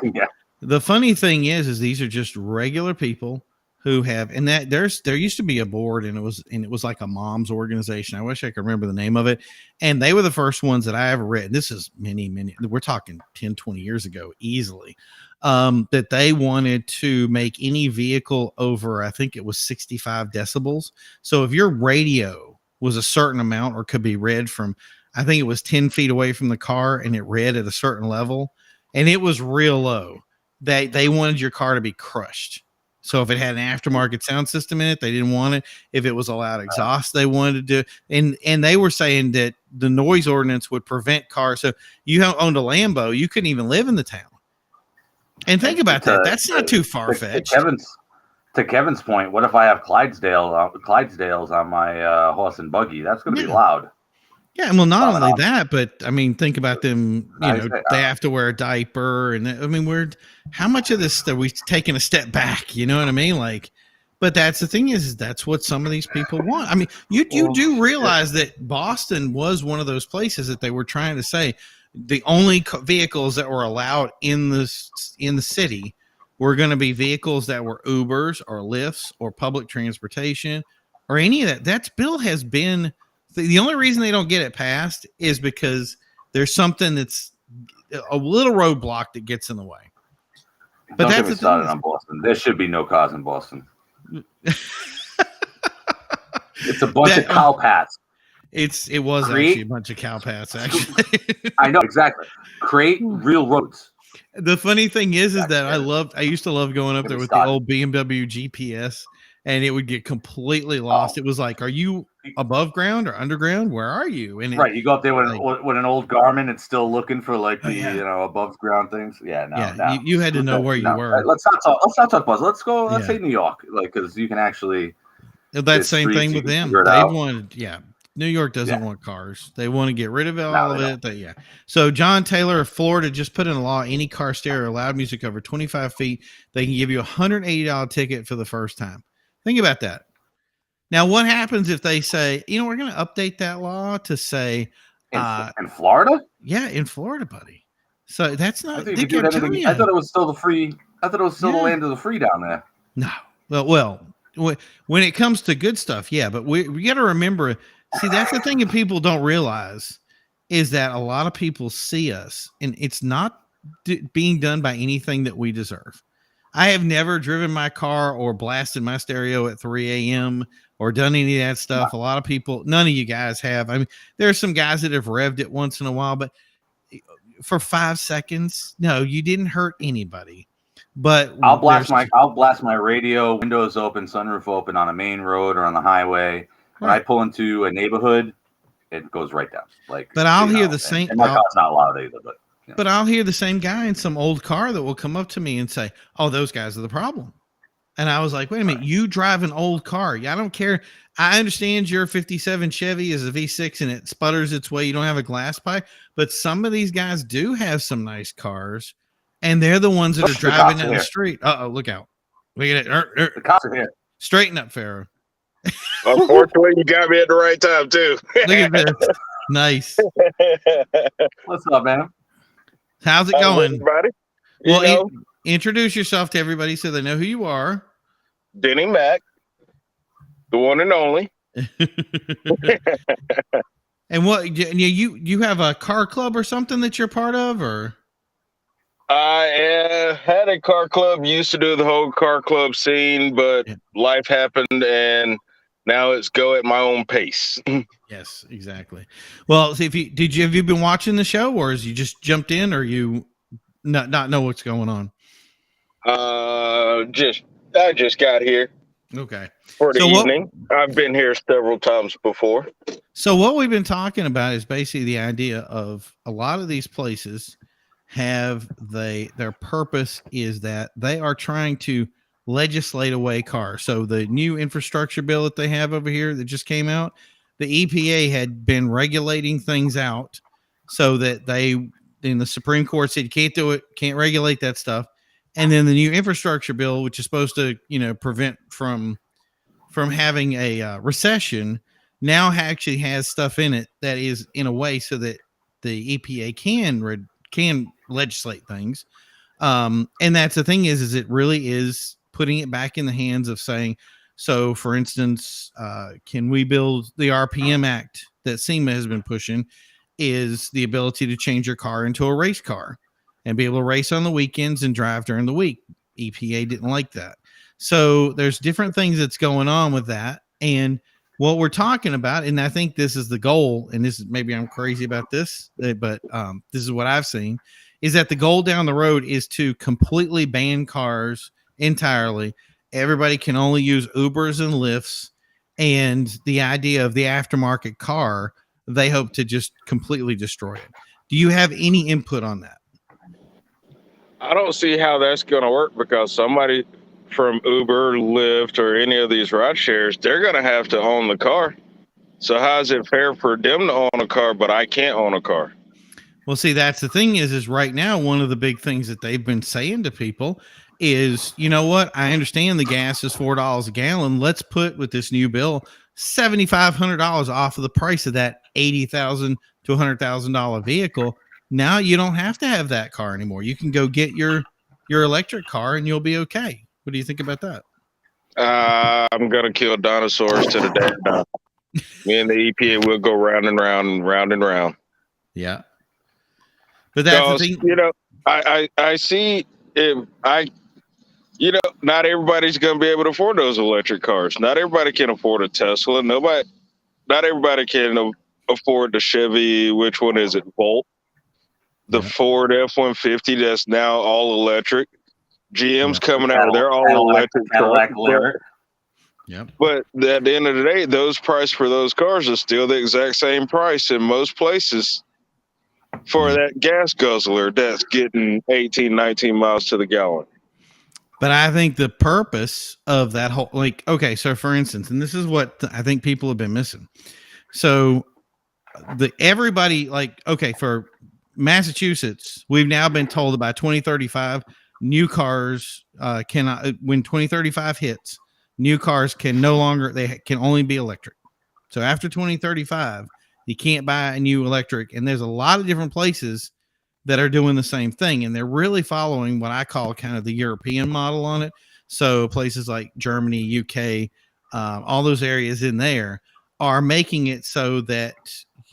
S1: The funny thing is these are just regular people who have, and that there used to be a board and it was like a mom's organization. I wish I could remember the name of it. And they were the first ones that I ever read. This is many, we're talking 10, 20 years ago, easily, that they wanted to make any vehicle over, I think it was 65 decibels. So if your radio was a certain amount or could be read from, I think it was 10 feet away from the car and it read at a certain level and it was real low, they wanted your car to be crushed. So if it had an aftermarket sound system in it, they didn't want it. If it was a loud exhaust, they wanted to do. And they were saying that the noise ordinance would prevent cars. So you owned a Lambo, you couldn't even live in the town. And think about that. That's not too far fetched.
S2: To Kevin's point, what if I have Clydesdales on my horse and buggy? That's going to be loud.
S1: Yeah, well, not only that, but I mean, think about them. They have to wear a diaper, and I mean, how much of this are we taking a step back? You know what I mean? Like, but that's the thing is that's what some of these people want. I mean, you do realize that Boston was one of those places that they were trying to say the only vehicles that were allowed in the city were going to be vehicles that were Ubers or Lyfts or public transportation or any of that. That bill has been. The only reason they don't get it passed is because there's something that's a little roadblock that gets in the way.
S2: But don't get me started on Boston. There should be no cars in Boston. It's a bunch of cow pats.
S1: It was actually a bunch of cow pats, actually.
S2: I know, exactly. Create real roads.
S1: The funny thing is that I used to love going up there with the old BMW GPS. And it would get completely lost. It was like, are you above ground or underground? Where are you? And
S2: right, you go up there with an old Garmin. It's still looking for like the above ground things. Yeah, no.
S1: You had to know where you were.
S2: Let's not talk about it. Let's go. Let's
S1: Yeah.
S2: say New York, like because you can actually.
S1: That same thing with them. They wanted, New York doesn't want cars. They want to get rid of all of it. So John Taylor of Florida just put in a law: any car stereo or loud music over 25 feet, they can give you $180 ticket for the first time. Think about that. Now, what happens if they say, we're going to update that law to say
S2: in Florida?
S1: Yeah, in Florida, buddy. So that's not.
S2: I thought it was still the free. I thought it was still the land of the free down there.
S1: No. Well. When it comes to good stuff, but we got to remember. See, that's the thing that people don't realize is that a lot of people see us, and it's not being done by anything that we deserve. I have never driven my car or blasted my stereo at 3 a.m. or done any of that stuff. A lot of people, none of you guys have. I mean, there are some guys that have revved it once in a while, but for 5 seconds, no, you didn't hurt anybody. But
S2: I'll blast my radio, windows open, sunroof open on a main road or on the highway. When I pull into a neighborhood, it goes right down.
S1: But I'll hear the same.
S2: And my car's not loud either, but.
S1: But I'll hear the same guy in some old car that will come up to me and say, "Oh, those guys are the problem." And I was like, "Wait a minute, you drive an old car. I don't care. I understand your 57 Chevy is a V6 and it sputters its way. You don't have a glass pipe, but some of these guys do have some nice cars." And they're the ones that are driving down the street. Look out. Look at it.
S2: The cops are here.
S1: Straighten up, Pharaoh.
S3: Unfortunately, you got me at the right time, too.
S1: Look at this. Nice.
S2: What's up, man?
S1: How's it going?
S3: Everybody?
S1: Well, introduce yourself to everybody so they know who you are.
S3: Denny Mac, the one and only.
S1: And what, you have a car club or something that you're part of, or?
S3: I had a car club, used to do the whole car club scene, but life happened and now it's go at my own pace.
S1: Yes, exactly. Well, see, have you been watching the show, or is you just jumped in, or you not know what's going on?
S3: I just got here.
S1: Okay.
S3: For the evening. I've been here several times before.
S1: So what we've been talking about is basically the idea of a lot of these places their purpose is that they are trying to legislate away cars. So the new infrastructure bill that they have over here that just came out, the EPA had been regulating things out so that in the Supreme Court said you can't do it, can't regulate that stuff. And then the new infrastructure bill, which is supposed to, prevent from having a recession, now actually has stuff in it that is in a way so that the EPA can legislate things. And that's the thing is it really is putting it back in the hands of saying, so for instance, can we build the RPM Act that SEMA has been pushing is the ability to change your car into a race car and be able to race on the weekends and drive during the week. EPA didn't like that. So there's different things that's going on with that. And what we're talking about, and I think this is the goal, and this is maybe I'm crazy about this, but this is what I've seen, is that the goal down the road is to completely ban cars entirely. Everybody can only use Ubers and Lyfts, and the idea of the aftermarket car, they hope to just completely destroy it. Do you have any input on that?
S3: I don't see how that's going to work because somebody from Uber, Lyft, or any of these ride shares, they're going to have to own the car. So how is it fair for them to own a car, but I can't own a car?
S1: Well, see, that's the thing is right now, one of the big things that they've been saying to people is, you know what? I understand the gas is $4 a gallon. Let's put with this new bill, $7,500 off of the price of that $80,000 to $100,000 vehicle. Now you don't have to have that car anymore. You can go get your electric car and you'll be okay. What do you think about that?
S3: I'm going to kill dinosaurs to the day. Me and the EPA will go round and round and round and round.
S1: Yeah. But that's the thing.
S3: I see not everybody's going to be able to afford those electric cars. Not everybody can afford a Tesla. Not everybody can afford the Chevy. Which one is it? Volt. The Ford F-150 that's now all electric. GM's coming out. They're all electric.
S1: Yep.
S3: But at the end of the day, those price for those cars is still the exact same price in most places for that gas guzzler that's getting 18, 19 miles to the gallon.
S1: But I think the purpose of that whole, like, okay, so for instance, and this is what I think people have been missing. So everybody, like, okay, for Massachusetts, we've now been told that by 2035, new cars cannot, when 2035 hits, new cars can no longer, they can only be electric. So after 2035, you can't buy a new electric. And there's a lot of different places that are doing the same thing. And they're really following what I call kind of the European model on it. So places like Germany, UK, all those areas in there are making it so that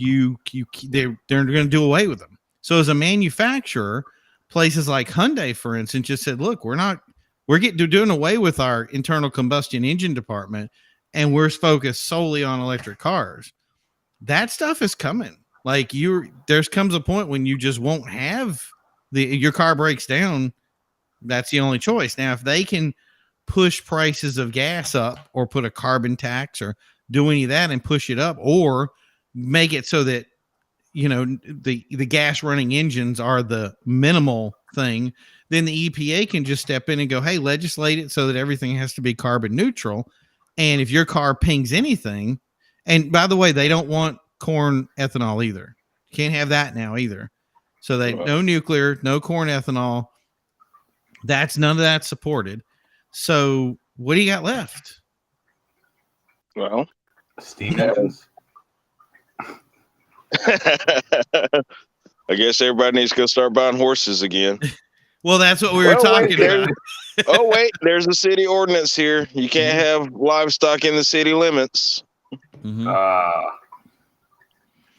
S1: they're going to do away with them. So as a manufacturer, places like Hyundai, for instance, just said, look, we're doing away with our internal combustion engine department, and we're focused solely on electric cars. That stuff is coming. Like there's comes a point when you just won't have your car breaks down. That's the only choice. Now, if they can push prices of gas up or put a carbon tax or do any of that and push it up, or make it so that, the gas running engines are the minimal thing, then the EPA can just step in and go, hey, legislate it so that everything has to be carbon neutral. And if your car pings anything, and by the way, they don't want corn ethanol either. You can't have that now either. So no nuclear, no corn ethanol. None of that's supported. So what do you got left?
S3: Well,
S2: steam engines.
S3: I guess everybody needs to go start buying horses again.
S1: Well, that's what we were talking about.
S3: Oh, wait, there's a city ordinance here. You can't have livestock in the city limits.
S1: Mm-hmm.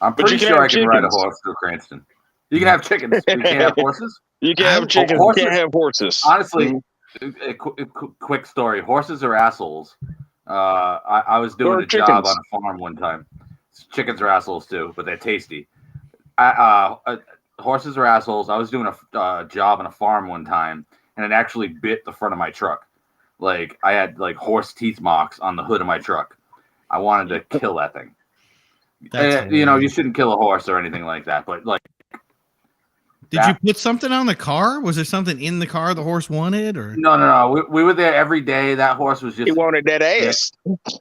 S2: I'm pretty sure I can ride a horse through Cranston. You can have chickens. You can't have horses.
S3: You can have chickens. You can't have horses.
S2: Honestly, a quick story. Horses are assholes. I was doing a job on a farm one time. Chickens are assholes too, but they're tasty. Horses are assholes. I was doing a job on a farm one time, and it actually bit the front of my truck. Like, I had like horse teeth marks on the hood of my truck. I wanted to kill that thing. You shouldn't kill a horse or anything like that, but like.
S1: Did you put something on the car? Was there something in the car the horse wanted, or
S2: no? We were there every day. That horse was just.
S3: He wanted that ass.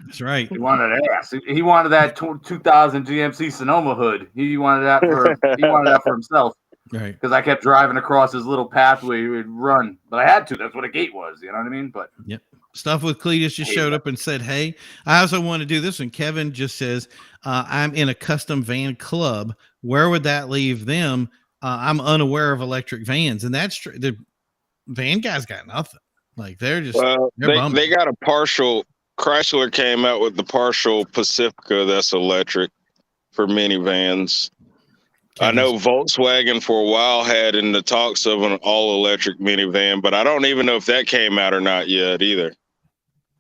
S1: That's right.
S2: He wanted ass. He wanted that 2000 GMC Sonoma hood. He wanted that for himself.
S1: Right.
S2: Because I kept driving across his little pathway. He would run, but I had to. That's what a gate was. You know what I mean? But
S1: yep. Stuff with Cletus just showed up and said, "Hey, I also want to do this." And Kevin just says, "I'm in a custom van club. Where would that leave them? I'm unaware of electric vans," and that's true. The van guys got nothing. Like they're just
S3: they got a partial. Chrysler came out with the partial Pacifica that's electric for minivans. I know Volkswagen for a while had in the talks of an all electric minivan, but I don't even know if that came out or not yet either.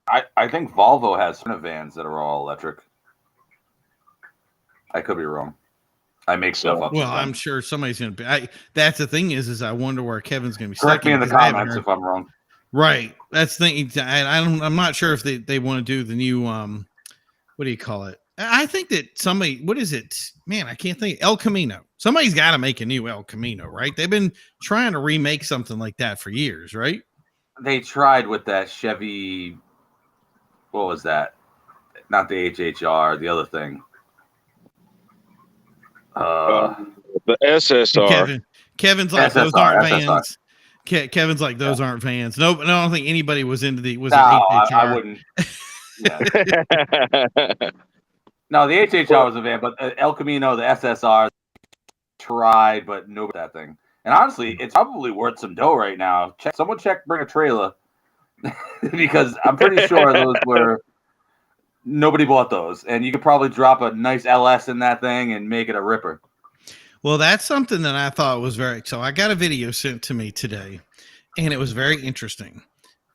S2: I think Volvo has some vans that are all electric. I could be wrong. I make stuff up.
S1: Well, I'm sure somebody's going to be. That's the thing is I wonder where Kevin's going to be.
S2: Correct me in the comments if I'm wrong.
S1: Right. That's the thing. I'm not sure if they want to do the new, what do you call it? I think that somebody, what is it? Man, I can't think. El Camino. Somebody's got to make a new El Camino, right? They've been trying to remake something like that for years, right?
S2: They tried with that Chevy. What was that? Not the HHR, the other thing.
S3: The SSR.
S1: Kevin's like,
S2: SSR,
S1: those aren't
S2: SSR.
S1: vans. Kevin's like, those aren't vans. No, I don't think anybody was into the.
S2: I wouldn't. Yeah. No, the HHR was a van, but El Camino, the SSR, tried, but nobody that thing. And honestly, it's probably worth some dough right now. Someone bring a trailer, because I'm pretty sure those were. Nobody bought those, and you could probably drop a nice LS in that thing and make it a ripper.
S1: Well, that's something that I thought was so I got a video sent to me today, and it was very interesting.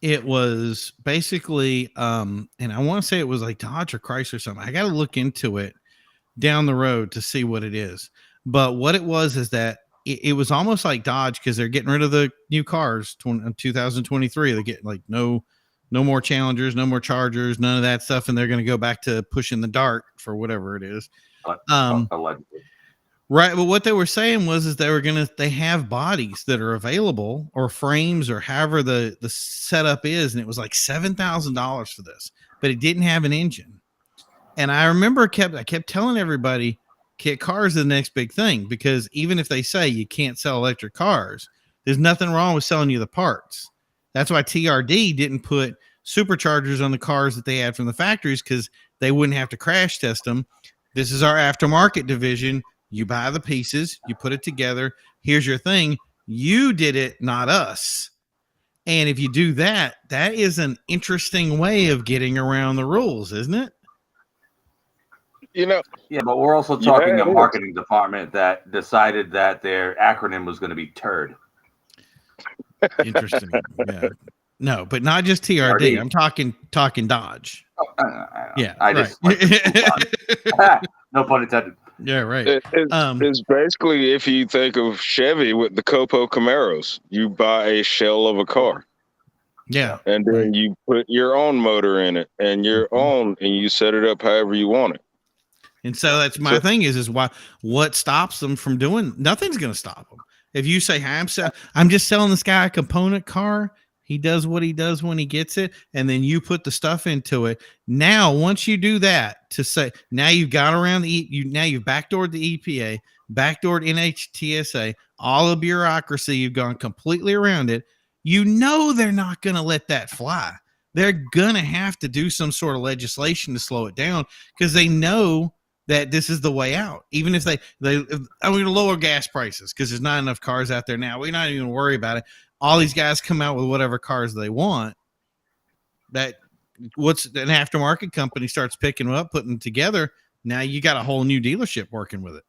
S1: It was basically, and I want to say it was like Dodge or Chrysler or something. I got to look into it down the road to see what it is. But what it was is that it was almost like Dodge, because they're getting rid of the new cars in 2023. They get like no No more Challengers, no more Chargers, none of that stuff, and they're going to go back to pushing the dart for whatever it is.
S2: Allegedly.
S1: Right, but what they were saying was they have bodies that are available, or frames, or however the setup is, and it was like $7,000 for this, but it didn't have an engine. And I remember I kept telling everybody, kit cars are the next big thing, because even if they say you can't sell electric cars, there's nothing wrong with selling you the parts. That's why TRD didn't put superchargers on the cars that they had from the factories, because they wouldn't have to crash test them. This is our aftermarket division. You buy the pieces, you put it together. Here's your thing. You did it, not us. And if you do that, that is an interesting way of getting around the rules, isn't it?
S3: Yeah,
S2: but we're also talking a marketing department that decided that their acronym was going to be TURD.
S1: Interesting. Yeah. No, but not just TRD. I'm talking Dodge. Yeah.
S2: I just no pun intended.
S1: Yeah, right.
S3: It's basically, if you think of Chevy with the Copo Camaros, you buy a shell of a car.
S1: Yeah.
S3: And then you put your own motor in it and your own, and you set it up however you want it.
S1: And so that's my thing is why, what stops them from doing, nothing's going to stop them. If you say, hey, I'm just selling this guy a component car, he does what he does when he gets it, and then you put the stuff into it. Now, once you do that, to say, now you've got around now you've backdoored the EPA, backdoored NHTSA, all the bureaucracy, you've gone completely around it. You know they're not going to let that fly. They're going to have to do some sort of legislation to slow it down, because they know that this is the way out. Even if I'm going to lower gas prices because there's not enough cars out there now. We're not even going to worry about it. All these guys come out with whatever cars they want. What's an aftermarket company starts picking them up, putting them together. Now you got a whole new dealership working with it.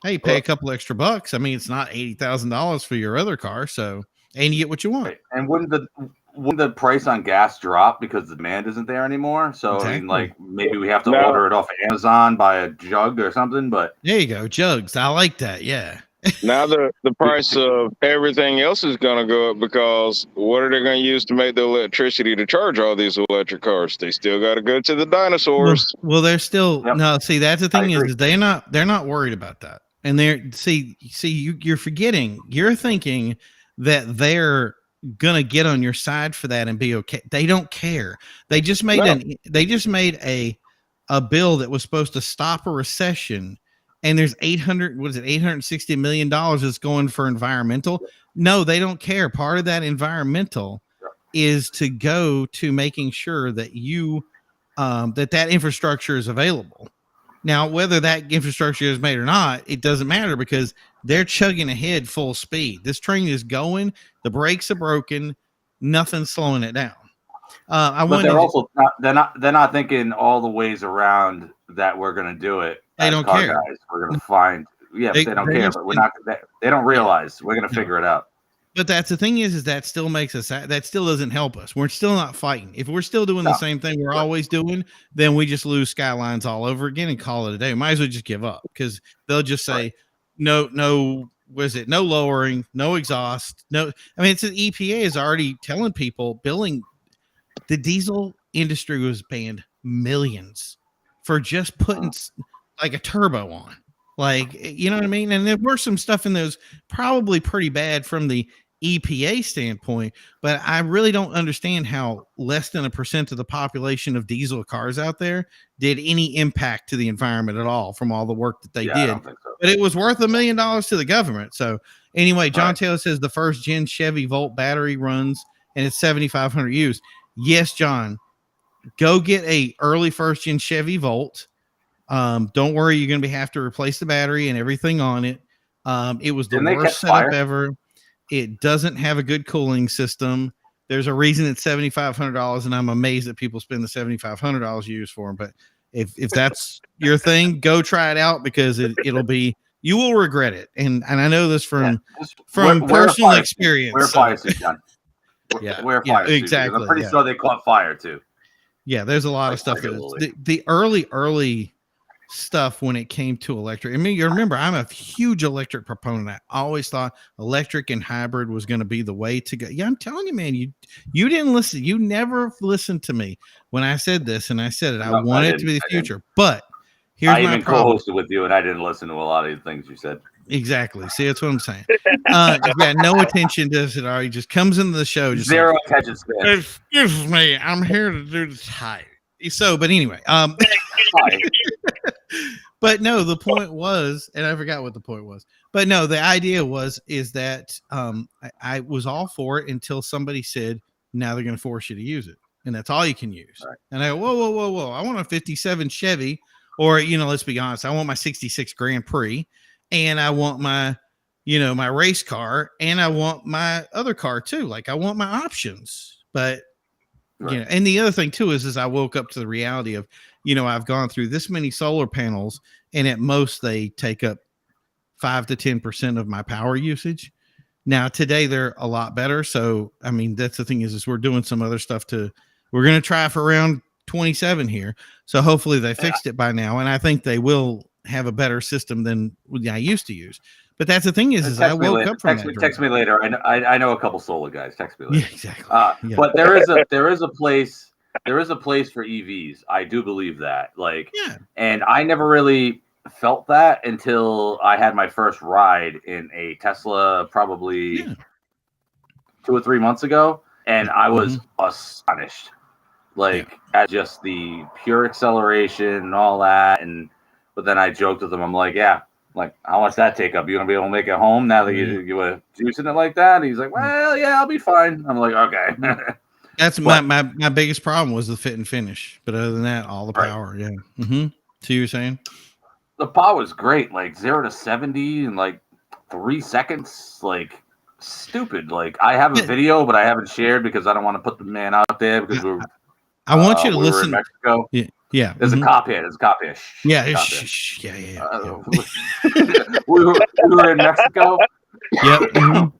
S1: Hey, you pay a couple extra bucks. I mean, it's not $80,000 for your other car. So, and you get what you want.
S2: Right. And wouldn't the price on gas drop because the demand isn't there anymore? So exactly. I mean, like maybe we have to order it off of Amazon by a jug or something. But
S1: there you go, jugs. I like that. Yeah.
S3: Now the price of everything else is going to go up, because what are they going to use to make the electricity to charge all these electric cars? They still got to go to the dinosaurs.
S1: Well, they're still no. See, that's the thing is they're not worried about that. And you're forgetting. You're thinking that they're gonna get on your side for that and be okay. They don't care. They just made a bill that was supposed to stop a recession, and there's $860 million that's going for environmental. No, they don't care. Part of that environmental is to go to making sure that that infrastructure is available. Now, whether that infrastructure is made or not, it doesn't matter, because they're chugging ahead full speed. This train is going. The brakes are broken. Nothing's slowing it down.
S2: But they're also not thinking all the ways around that we're going to do it.
S1: They don't care.
S2: Guys. We're going to find. Yeah, they don't care. But we're not. They don't realize we're going to figure it out.
S1: But that's the thing is that still makes us, that still doesn't help us. We're still not fighting. If we're still doing the same thing we're always doing, then we just lose Skylines all over again and call it a day. Might as well just give up, because they'll just say, no, no lowering, no exhaust. No, I mean, it's an EPA is already telling people, billing. The diesel industry was paying millions for just putting like a turbo on. Like, you know what I mean? And there were some stuff in those probably pretty bad from the EPA standpoint, but I really don't understand how less than 1% of the population of diesel cars out there did any impact to the environment at all from all the work that they did. I don't think so. But it was worth $1 million to the government. So anyway, John Taylor says the first gen Chevy Volt battery runs and it's 7,500 used. Yes, John, go get a early first gen Chevy Volt. Don't worry, you're going to have to replace the battery and everything on it. It was the worst setup ever. It doesn't have a good cooling system. There's a reason it's $7,500, and I'm amazed that people spend the $7,500 used for them. But if that's your thing, go try it out, because it'll be, you will regret it. And I know this from personal experience.
S2: Wear fire suit, John. Wear fire suit.
S1: Exactly.
S2: I'm pretty sure they caught fire too.
S1: Yeah, there's a lot of stuff. The early stuff when it came to electric. I mean, you remember, I'm a huge electric proponent. I always thought electric and hybrid was going to be the way to go. Yeah, I'm telling you, man, you didn't listen. You never listened to me when I said this, and I said it. I
S2: No,
S1: want
S2: I
S1: it to be the
S2: didn't.
S1: future. But here's
S2: I
S1: my
S2: even
S1: problem.
S2: co-hosted with you, and I didn't listen to a lot of the things you said.
S1: Exactly. See, that's what I'm saying. Yeah, no attention does it already. Just comes into the show. Just
S2: Zero
S1: like,
S2: attention span.
S1: excuse me, I'm here to do this. Hi. So, but anyway,
S2: Hi.
S1: but no, the point was, and I forgot what the point was, but no, the idea is that I was all for it until somebody said, now they're going to force you to use it. And that's all you can use.
S2: Right.
S1: And I go, whoa. I want a 57 Chevy, or, let's be honest. I want my 66 Grand Prix, and I want my, my race car, and I want my other car too. Like, I want my options, but
S2: Right.
S1: and the other thing too is I woke up to the reality of, I've gone through this many solar panels, and at most they take up 5 to 10% of my power usage. Now today they're a lot better. So, I mean, that's the thing is we're doing some other stuff we're going to try for around 27 here. So hopefully they fixed it by now. And I think they will have a better system than I used to use. But that's the thing is I woke up from that.
S2: Text me later. I know a couple solar guys. Text me later.
S1: Yeah, exactly.
S2: But there is a place for EVs. I do believe that. And I never really felt that until I had my first ride in a Tesla, probably 2 or 3 months ago, and I was astonished, at just the pure acceleration and all that. But then I joked with him. I'm like, yeah. Like, how much that take up? You gonna be able to make it home now that you were juicing it like that? And he's like, well, yeah, I'll be fine. I'm like, okay.
S1: That's my biggest problem was the fit and finish. But other than that, all the power. Yeah. Mm-hmm. So you were saying?
S2: The power is great. Like 0 to 70 in like 3 seconds. Like, stupid. Like, I have a video, but I haven't shared because I don't want to put the man out there because
S1: I want you to
S2: we
S1: listen.
S2: were in Mexico.
S1: Yeah.
S2: There's a cop here.
S1: Yeah.
S2: We were in Mexico.
S1: Yep.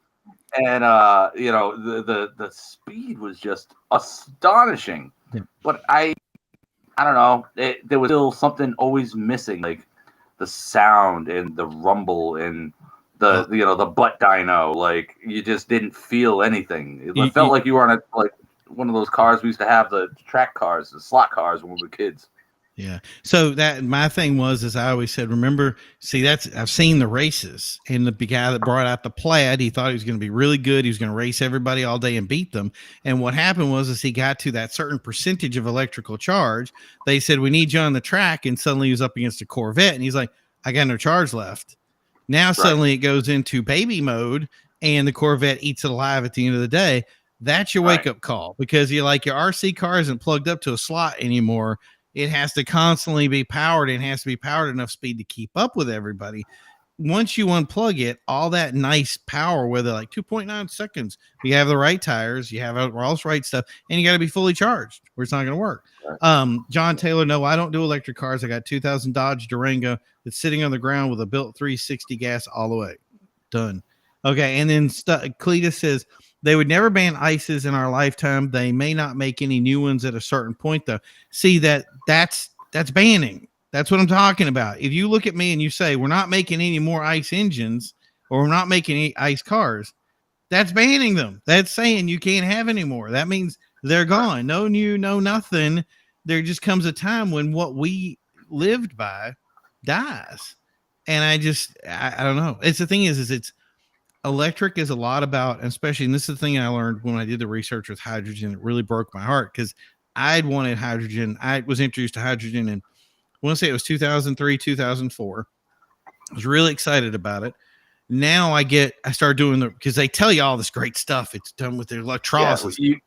S2: And the speed was just astonishing.
S1: Yeah.
S2: But I don't know. There was still something always missing, like the sound and the rumble and the butt dyno. Like, you just didn't feel anything. It felt like you were on one of those cars we used to have, the track cars, the slot cars when we were kids.
S1: Yeah. So that my thing was, as I always said, I've seen the races, and the guy that brought out the Plaid, he thought he was going to be really good. He was going to race everybody all day and beat them. And what happened was he got to that certain percentage of electrical charge. They said, we need you on the track. And suddenly he was up against a Corvette, and he's like, I got no charge left. Now suddenly it goes into baby mode, and the Corvette eats it alive at the end of the day. That's your wake up call, because your RC car isn't plugged up to a slot anymore. It has to constantly be powered, and has to be powered enough speed to keep up with everybody. Once you unplug it, all that nice power, whether like 2.9 seconds, you have the right tires, you have all the right stuff, and you got to be fully charged, or it's not going to work. Right. John Taylor, no, I don't do electric cars. I got 2000 Dodge Durango that's sitting on the ground with a built 360 gas all the way. Done. Okay, and then Cletus says, they would never ban ICEs in our lifetime. They may not make any new ones at a certain point, though. See, that's banning. That's what I'm talking about. If you look at me and you say, we're not making any more ICE engines, or we're not making any ICE cars, that's banning them. That's saying you can't have any more. That means they're gone. No new, no nothing. There just comes a time when what we lived by dies. And I don't know. It's the thing is it's electric is a lot about, especially, and this is the thing I learned when I did the research with hydrogen. It really broke my heart, because I'd wanted hydrogen. I was introduced to hydrogen in, I want to say it was 2003, 2004. I was really excited about it. Now I started doing because they tell you all this great stuff. It's done with their electrolysis.
S2: You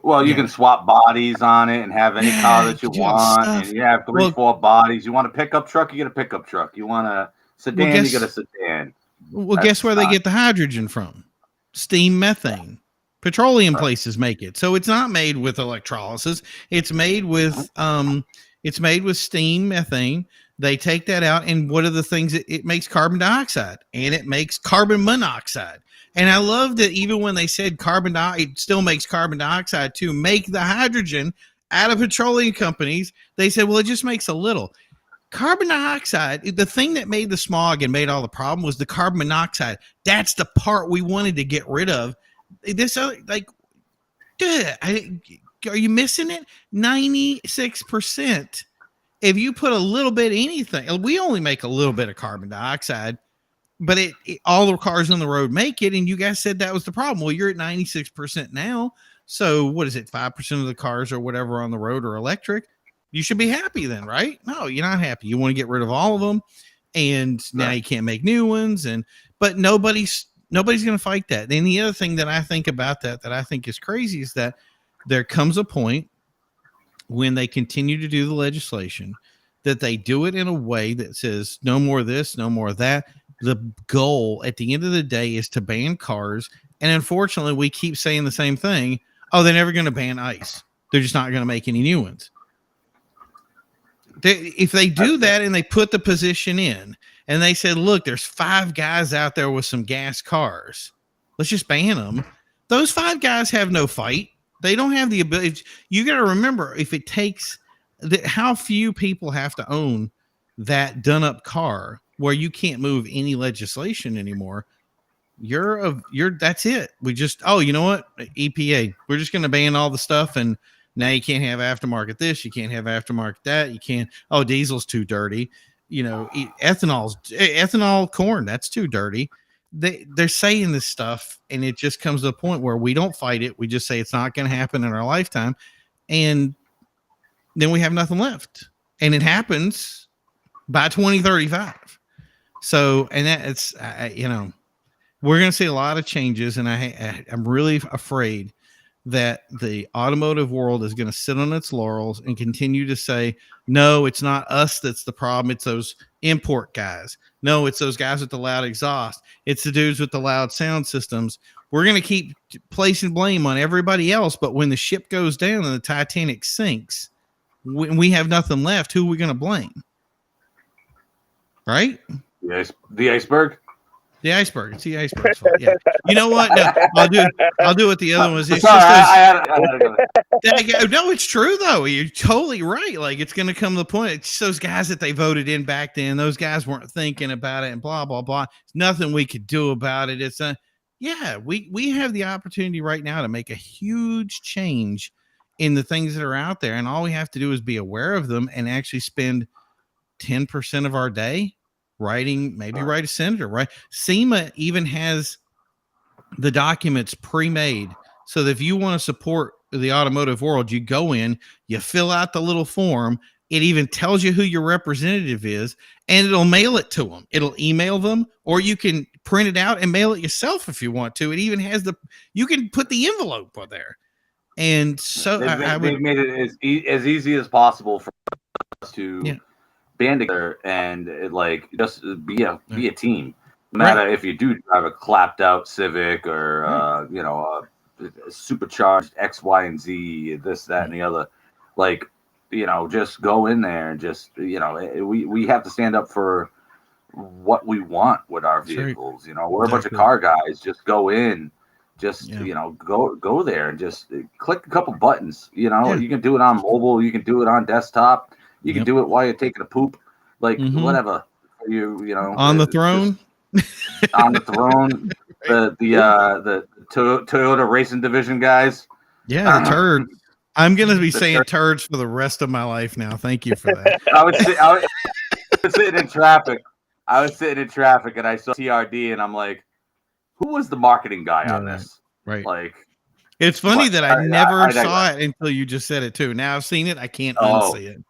S2: can swap bodies on it and have any car that you want. And you have 4 bodies. You want a pickup truck, you get a pickup truck. You want a sedan, you get a sedan.
S1: Well, guess where they get the hydrogen from? Steam methane. Petroleum places make it. So it's not made with electrolysis. It's made with steam methane. They take that out, and what are the things it makes? Carbon dioxide, and it makes carbon monoxide. And I love that even when they said it still makes carbon dioxide to make the hydrogen out of petroleum companies, they said, well, it just makes a little. carbon dioxide, the thing that made the smog and made all the problem was the carbon monoxide. That's the part we wanted to get rid of. This like, dude, are you missing it? 96%. If you put a little bit of anything, we only make a little bit of carbon dioxide, but all the cars on the road make it. And you guys said that was the problem. Well, you're at 96% now. So what is it? 5% of the cars or whatever on the road are electric. You should be happy then, right? No, you're not happy. You want to get rid of all of them. And now you can't make new ones. But nobody's going to fight that. And the other thing that I think about that I think is crazy is that there comes a point when they continue to do the legislation that they do it in a way that says no more this, no more that. The goal at the end of the day is to ban cars. And unfortunately, we keep saying the same thing. Oh, they're never going to ban ICE. They're just not going to make any new ones. If they do that and they put the position in and they said, look, there's 5 guys out there with some gas cars. Let's just ban them. Those 5 guys have no fight. They don't have the ability. You got to remember, if it takes how few people have to own that done up car where you can't move any legislation anymore. That's it. We just, you know what? EPA, we're just going to ban all the stuff. And now you can't have aftermarket this. You can't have aftermarket that. You can't. Oh, diesel's too dirty. Ethanol corn, that's too dirty. They're saying this stuff, and it just comes to a point where we don't fight it. We just say it's not going to happen in our lifetime, and then we have nothing left. And it happens by 2035. So, and that's we're going to see a lot of changes, and I'm really afraid that the automotive world is going to sit on its laurels and continue to say, no, it's not us that's the problem. It's those import guys. No, it's those guys with the loud exhaust. It's the dudes with the loud sound systems. We're going to keep placing blame on everybody else. But when the ship goes down and the Titanic sinks, we have nothing left. Who are we going to blame? Right?
S2: The iceberg.
S1: The iceberg. It's the iceberg's fault. Yeah. You know what? No, I'll do what the other one was. It's
S2: sorry,
S1: just
S2: no,
S1: it's true though. You're totally right. Like, it's going to come to the point. It's those guys that they voted in back then. Those guys weren't thinking about it, and blah blah blah. It's nothing we could do about it. It's we have the opportunity right now to make a huge change in the things that are out there, and all we have to do is be aware of them and actually spend 10% of our day write a senator, right? SEMA even has the documents pre-made so that if you want to support the automotive world, you go in, you fill out the little form. It even tells you who your representative is, and it'll mail it to them. It'll email them, or you can print it out and mail it yourself if you want to. It even has you can put the envelope on there. And so
S2: they've made it as easy as possible for us to band together and just be a team. No matter if you do drive a clapped out Civic or a supercharged X, Y, and Z, this, that, and the other. Just go in there and we have to stand up for what we want with our vehicles. We're a bunch of car guys. Just go in. Go there and just click a couple buttons. You can do it on mobile. You can do it on desktop. You can do it while you're taking a poop, whatever.
S1: On the throne.
S2: On the throne. The Toyota Racing Division guys.
S1: Yeah, the turd. I'm gonna be saying turds for the rest of my life now. Thank you for that.
S2: I was sitting in traffic. and I saw TRD, and I'm like, who was the marketing guy on this?
S1: Right. It's funny that I never saw it until you just said it too. Now I've seen it. I can't unsee it.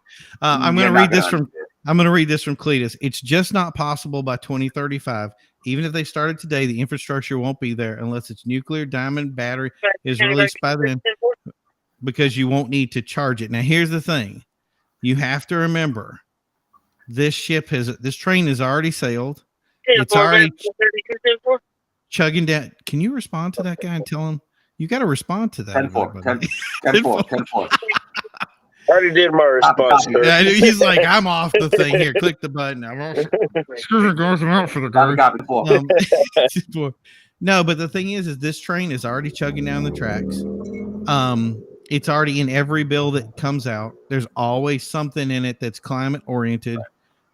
S1: I'm going to read this from Cletus. It's just not possible by 2035. Even if they started today, the infrastructure won't be there unless its nuclear diamond battery is released by then, because you won't need to charge it. Now, here's the thing. You have to remember, this train has already sailed. It's already chugging down. Can you respond to that guy and tell him you got to respond to that?
S2: 10-4.
S3: I already did my response.
S1: Yeah, he's like, I'm off the thing here. Click the button. I'm off. Excuse me, guys. I'm out for the guard. No, but the thing is this train is already chugging down the tracks. It's already in every bill that comes out. There's always something in it that's climate oriented.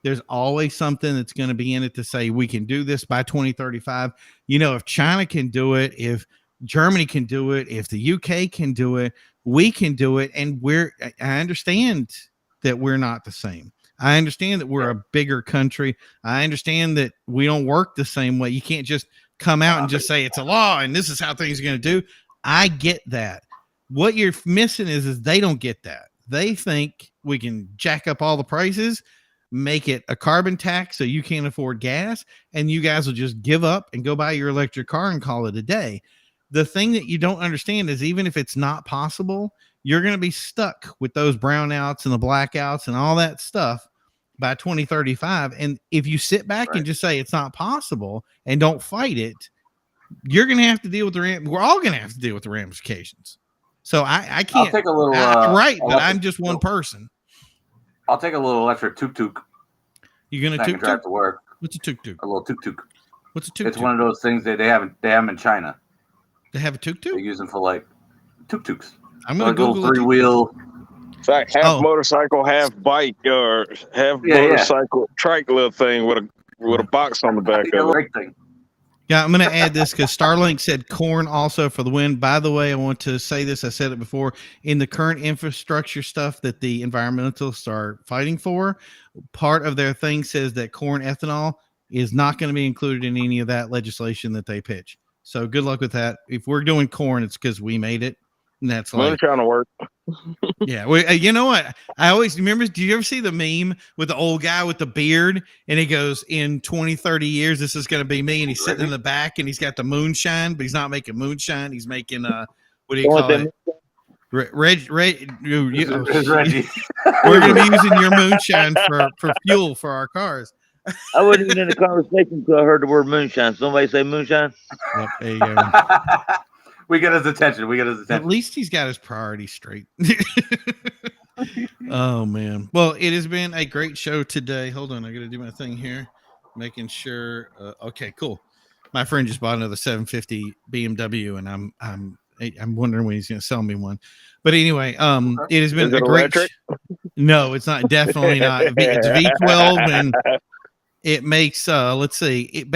S1: There's always something that's going to be in it to say we can do this by 2035. If China can do it, if Germany can do it, if the UK can do it, we can do it. And I understand that we're not the same. I understand that we're a bigger country. I understand that we don't work the same way. You can't just come out and just say it's a law and this is how things are going to do. I get that. What you're missing is they don't get that. They think we can jack up all the prices, make it a carbon tax so you can't afford gas, and you guys will just give up and go buy your electric car and call it a day. The thing that you don't understand is even if it's not possible, you're going to be stuck with those brownouts and the blackouts and all that stuff by 2035. And if you sit back and just say it's not possible and don't fight it, you're going to have to deal with we're all going to have to deal with the ramifications. So I can't.
S2: I'll take a little.
S1: But I'm just one person.
S2: I'll take a little electric tuk-tuk.
S1: You're going to tuk-tuk?
S2: Drive to work.
S1: What's a tuk-tuk?
S2: A little tuk-tuk.
S1: What's a tuk-tuk?
S2: It's one of those things that they have in China.
S1: They have a tuk-tuk?
S2: They use them for like tuk-tuks.
S1: I'm going to Google
S2: a 3-wheel.
S3: It's like half motorcycle, half bike, or half motorcycle trike little thing with a box on the back of it.
S2: Thing.
S1: Yeah, I'm going to add this because Starlink said corn also for the win. By the way, I want to say this. I said it before. In the current infrastructure stuff that the environmentalists are fighting for, part of their thing says that corn ethanol is not going to be included in any of that legislation that they pitch. So good luck with that. If we're doing corn, it's because we made it. And that's like
S3: trying to work.
S1: Yeah. You know what? I always remember. Do you ever see the meme with the old guy with the beard? And he goes, in 20, 30 years, this is going to be me. And he's sitting in the back and he's got the moonshine, but he's not making moonshine. He's making, what do you call it? Reggie. We're going to be using your moonshine for fuel for our cars.
S4: I wasn't even in the conversation until I heard the word moonshine. Somebody say moonshine?
S1: Yep, there you go.
S2: We get his attention.
S1: At least he's got his priorities straight. Oh, man. Well, it has been a great show today. Hold on. I got to do my thing here. Making sure. Okay, cool. My friend just bought another 750 BMW, and I'm wondering when he's going to sell me one. But anyway, it has been a great. No, it's not. Definitely not. It's V12, and it makes. Let's see. It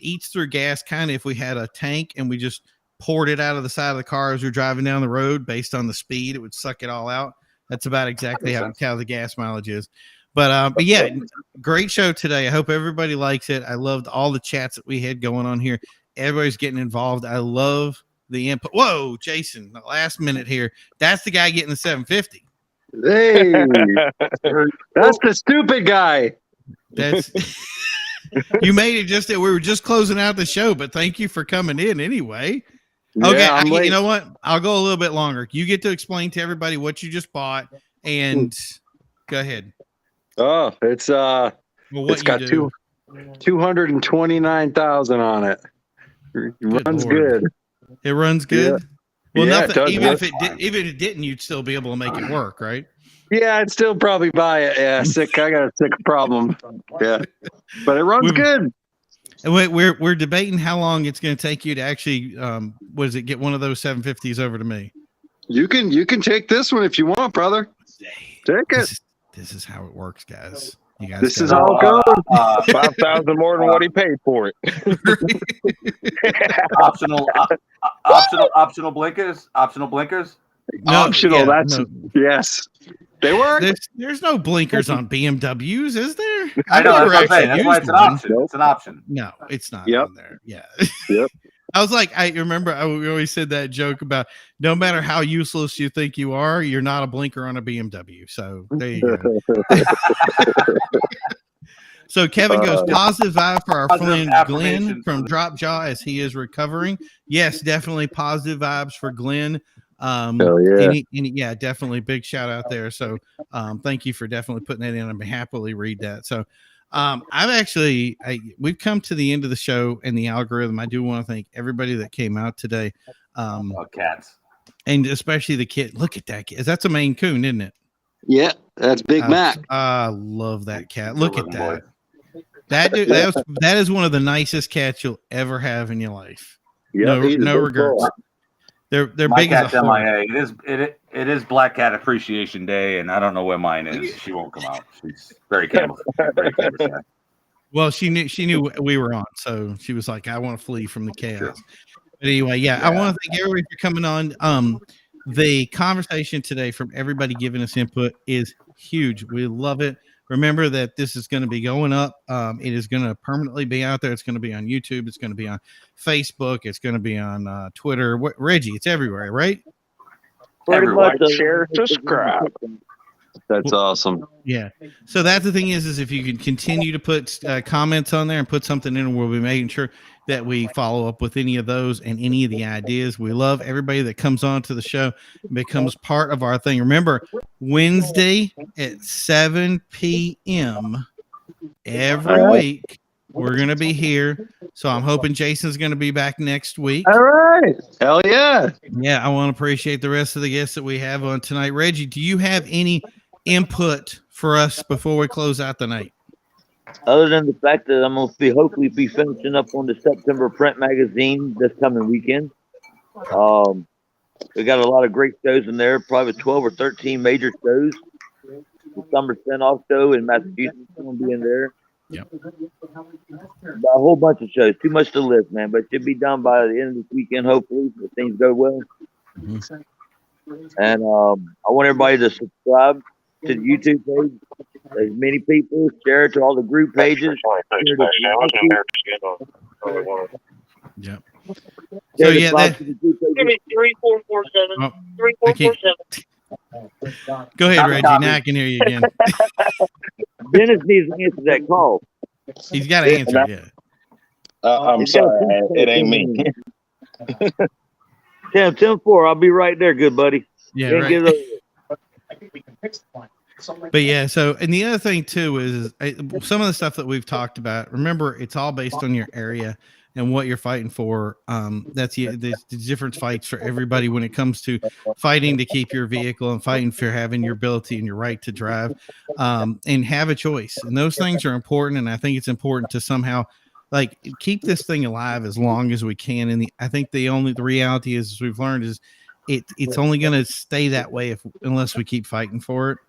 S1: eats through gas, kind of. If we had a tank and we just poured it out of the side of the car as we're driving down the road, based on the speed, it would suck it all out. That's about exactly how the gas mileage is. But yeah, great show today. I hope everybody likes it. I loved all the chats that we had going on here. Everybody's getting involved. I love the input. Whoa, Jason, the last minute here. That's the guy getting the 750.
S5: Hey, that's the stupid guy.
S1: That's you made it just that we were just closing out the show, but thank you for coming in anyway. Okay,
S5: Yeah,
S1: you know what? I'll go a little bit longer. You get to explain to everybody what you just bought, and go ahead.
S5: Oh, it's got 229,000 on it. It runs good.
S1: It runs good.
S5: Yeah.
S1: Well,
S5: Yeah,
S1: nothing. Even if
S5: it
S1: it didn't, you'd still be able to make it work, right?
S5: Yeah, I'd still probably buy it. Yeah, I got a sick problem. Yeah, but it runs good.
S1: And we're debating how long it's going to take you to actually, get one of those 750s over to me.
S5: You can take this one if you want, brother. Take it.
S1: This is how it works, guys. You guys.
S5: This is how it goes.
S3: 5,000 more than what he paid for it.
S2: Optional blinkers. Optional blinkers.
S1: No,
S5: optional.
S1: yeah,
S5: yes. They work.
S1: There's no blinkers on BMWs, is there?
S2: I know. That's why it's an option. It's an option.
S1: No, it's not
S5: Yep.
S1: on there. Yeah.
S5: Yep.
S1: I was like, I remember we always said that joke about no matter how useless you think you are, you're not a blinker on a BMW. So there you go. So Kevin goes, positive vibe for our friend Glenn from Drop Jaw as he is recovering. Yes, definitely positive vibes for Glenn.
S5: Hell yeah.
S1: Yeah, definitely big shout out there. So thank you for definitely putting that in. I'm happily read that. So we've come to the end of the show and the algorithm. I do want to thank everybody that came out today.
S2: Cats.
S1: And especially the kid. Look at that kid. That's a Maine Coon, isn't it?
S5: Yeah, that's Big Mac.
S1: I love that cat. Look at that. That is one of the nicest cats you'll ever have in your life.
S5: Yeah,
S1: no regrets. They're
S2: My
S1: big as a
S2: cat's
S1: horse.
S2: MIA. It is Black Cat Appreciation Day, and I don't know where mine is. She won't come out. She's very camouflaged.
S1: Well, she knew we were on, so she was like, "I want to flee from the chaos."
S2: Sure.
S1: But anyway, yeah, I want to thank everybody for coming on. The conversation today from everybody giving us input is huge. We love it. Remember that this is going to be going up. It is going to permanently be out there. It's going to be on YouTube. It's going to be on Facebook. It's going to be on Twitter. Reggie, it's everywhere, right?
S2: Everywhere.
S3: Like, share, subscribe. That's awesome.
S1: Yeah. So that's the thing is if you can continue to put comments on there and put something in, we'll be making sure that we follow up with any of those and any of the ideas. We love everybody that comes on to the show and becomes part of our thing. Remember, Wednesday at 7 p.m. every week, we're going to be here. So I'm hoping Jason's going to be back next week.
S5: All right. Hell yeah.
S1: Yeah, I want to appreciate the rest of the guests that we have on tonight. Reggie, do you have any input for us before we close out the night?
S4: Other than the fact that I'm going to hopefully be finishing up on the September print magazine this coming weekend. We got a lot of great shows in there, probably 12 or 13 major shows. The summer spinoff show in Massachusetts will be in there.
S1: Yep.
S4: A whole bunch of shows. Too much to list, man, but it should be done by the end of this weekend, hopefully, if things go well.
S1: Mhm.
S4: And I want everybody to subscribe to the YouTube page. As many people, share it to all the group pages.
S1: Yep. So yeah, that,
S6: Give me 3447.
S1: oh,
S6: 3447.
S1: go ahead,
S2: Copy,
S1: Reggie.
S2: copy.
S1: Now I can hear you again.
S4: Dennis needs to answer that call.
S1: He's got to answer. Yeah.
S3: I'm sorry. It ain't me.
S4: 10-4. I'll be right there, good buddy.
S1: Yeah.
S4: Can't
S1: Right.
S4: get it over.
S1: But yeah, so and the other thing too is some of the stuff that we've talked about. Remember, it's all based on your area and what you're fighting for. That's the different fights for everybody when it comes to fighting to keep your vehicle and fighting for having your ability and your right to drive, and have a choice. And those things are important. And I think it's important to somehow like keep this thing alive as long as we can. And I think the reality is, as we've learned, is it's only going to stay that way unless we keep fighting for it.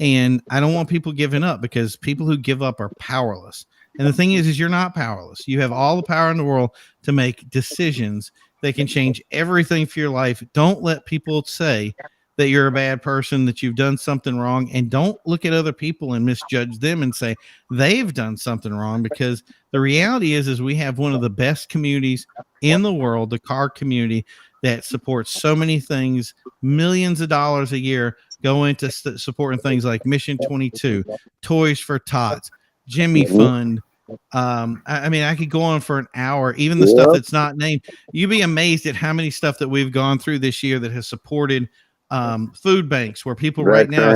S1: And I don't want people giving up, because people who give up are powerless. And the thing is you're not powerless. You have all the power in the world to make decisions that can change everything for your life. Don't let people say that you're a bad person, that you've done something wrong, and don't look at other people and misjudge them and say they've done something wrong, because the reality is we have one of the best communities in the world, the car community, that supports so many things. Millions of dollars a year go into supporting things like Mission 22, Toys for Tots, Jimmy Fund. I mean, I could go on for an hour, even the stuff that's not named. You'd be amazed at how many stuff that we've gone through this year that has supported food banks, where people right now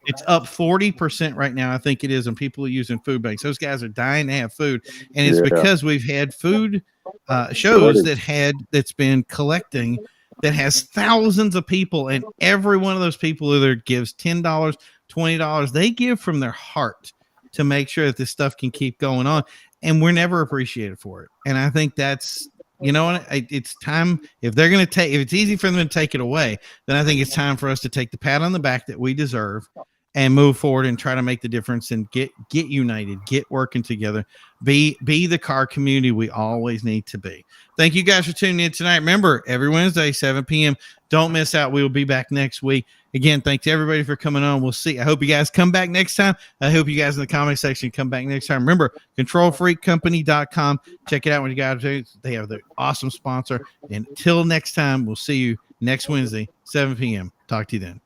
S1: it's up 40% right now. I think it is. And people are using food banks. Those guys are dying to have food. And it's because we've had food shows that's been collecting, that has thousands of people, and every one of those people either gives $10, $20. They give from their heart to make sure that this stuff can keep going on, and we're never appreciated for it. And I think that's, it's time. If they're going to if it's easy for them to take it away, then I think it's time for us to take the pat on the back that we deserve and move forward and try to make the difference and get united, get working together, be the car community we always need to be. Thank you guys for tuning in tonight. Remember, every Wednesday, 7 p.m. Don't miss out. We will be back next week. Again, thanks to everybody for coming on. We'll see. I hope you guys come back next time. I hope you guys in the comment section come back next time. Remember, controlfreakcompany.com. Check it out when you guys do. They have the awesome sponsor. Until next time, we'll see you next Wednesday, 7 p.m. Talk to you then.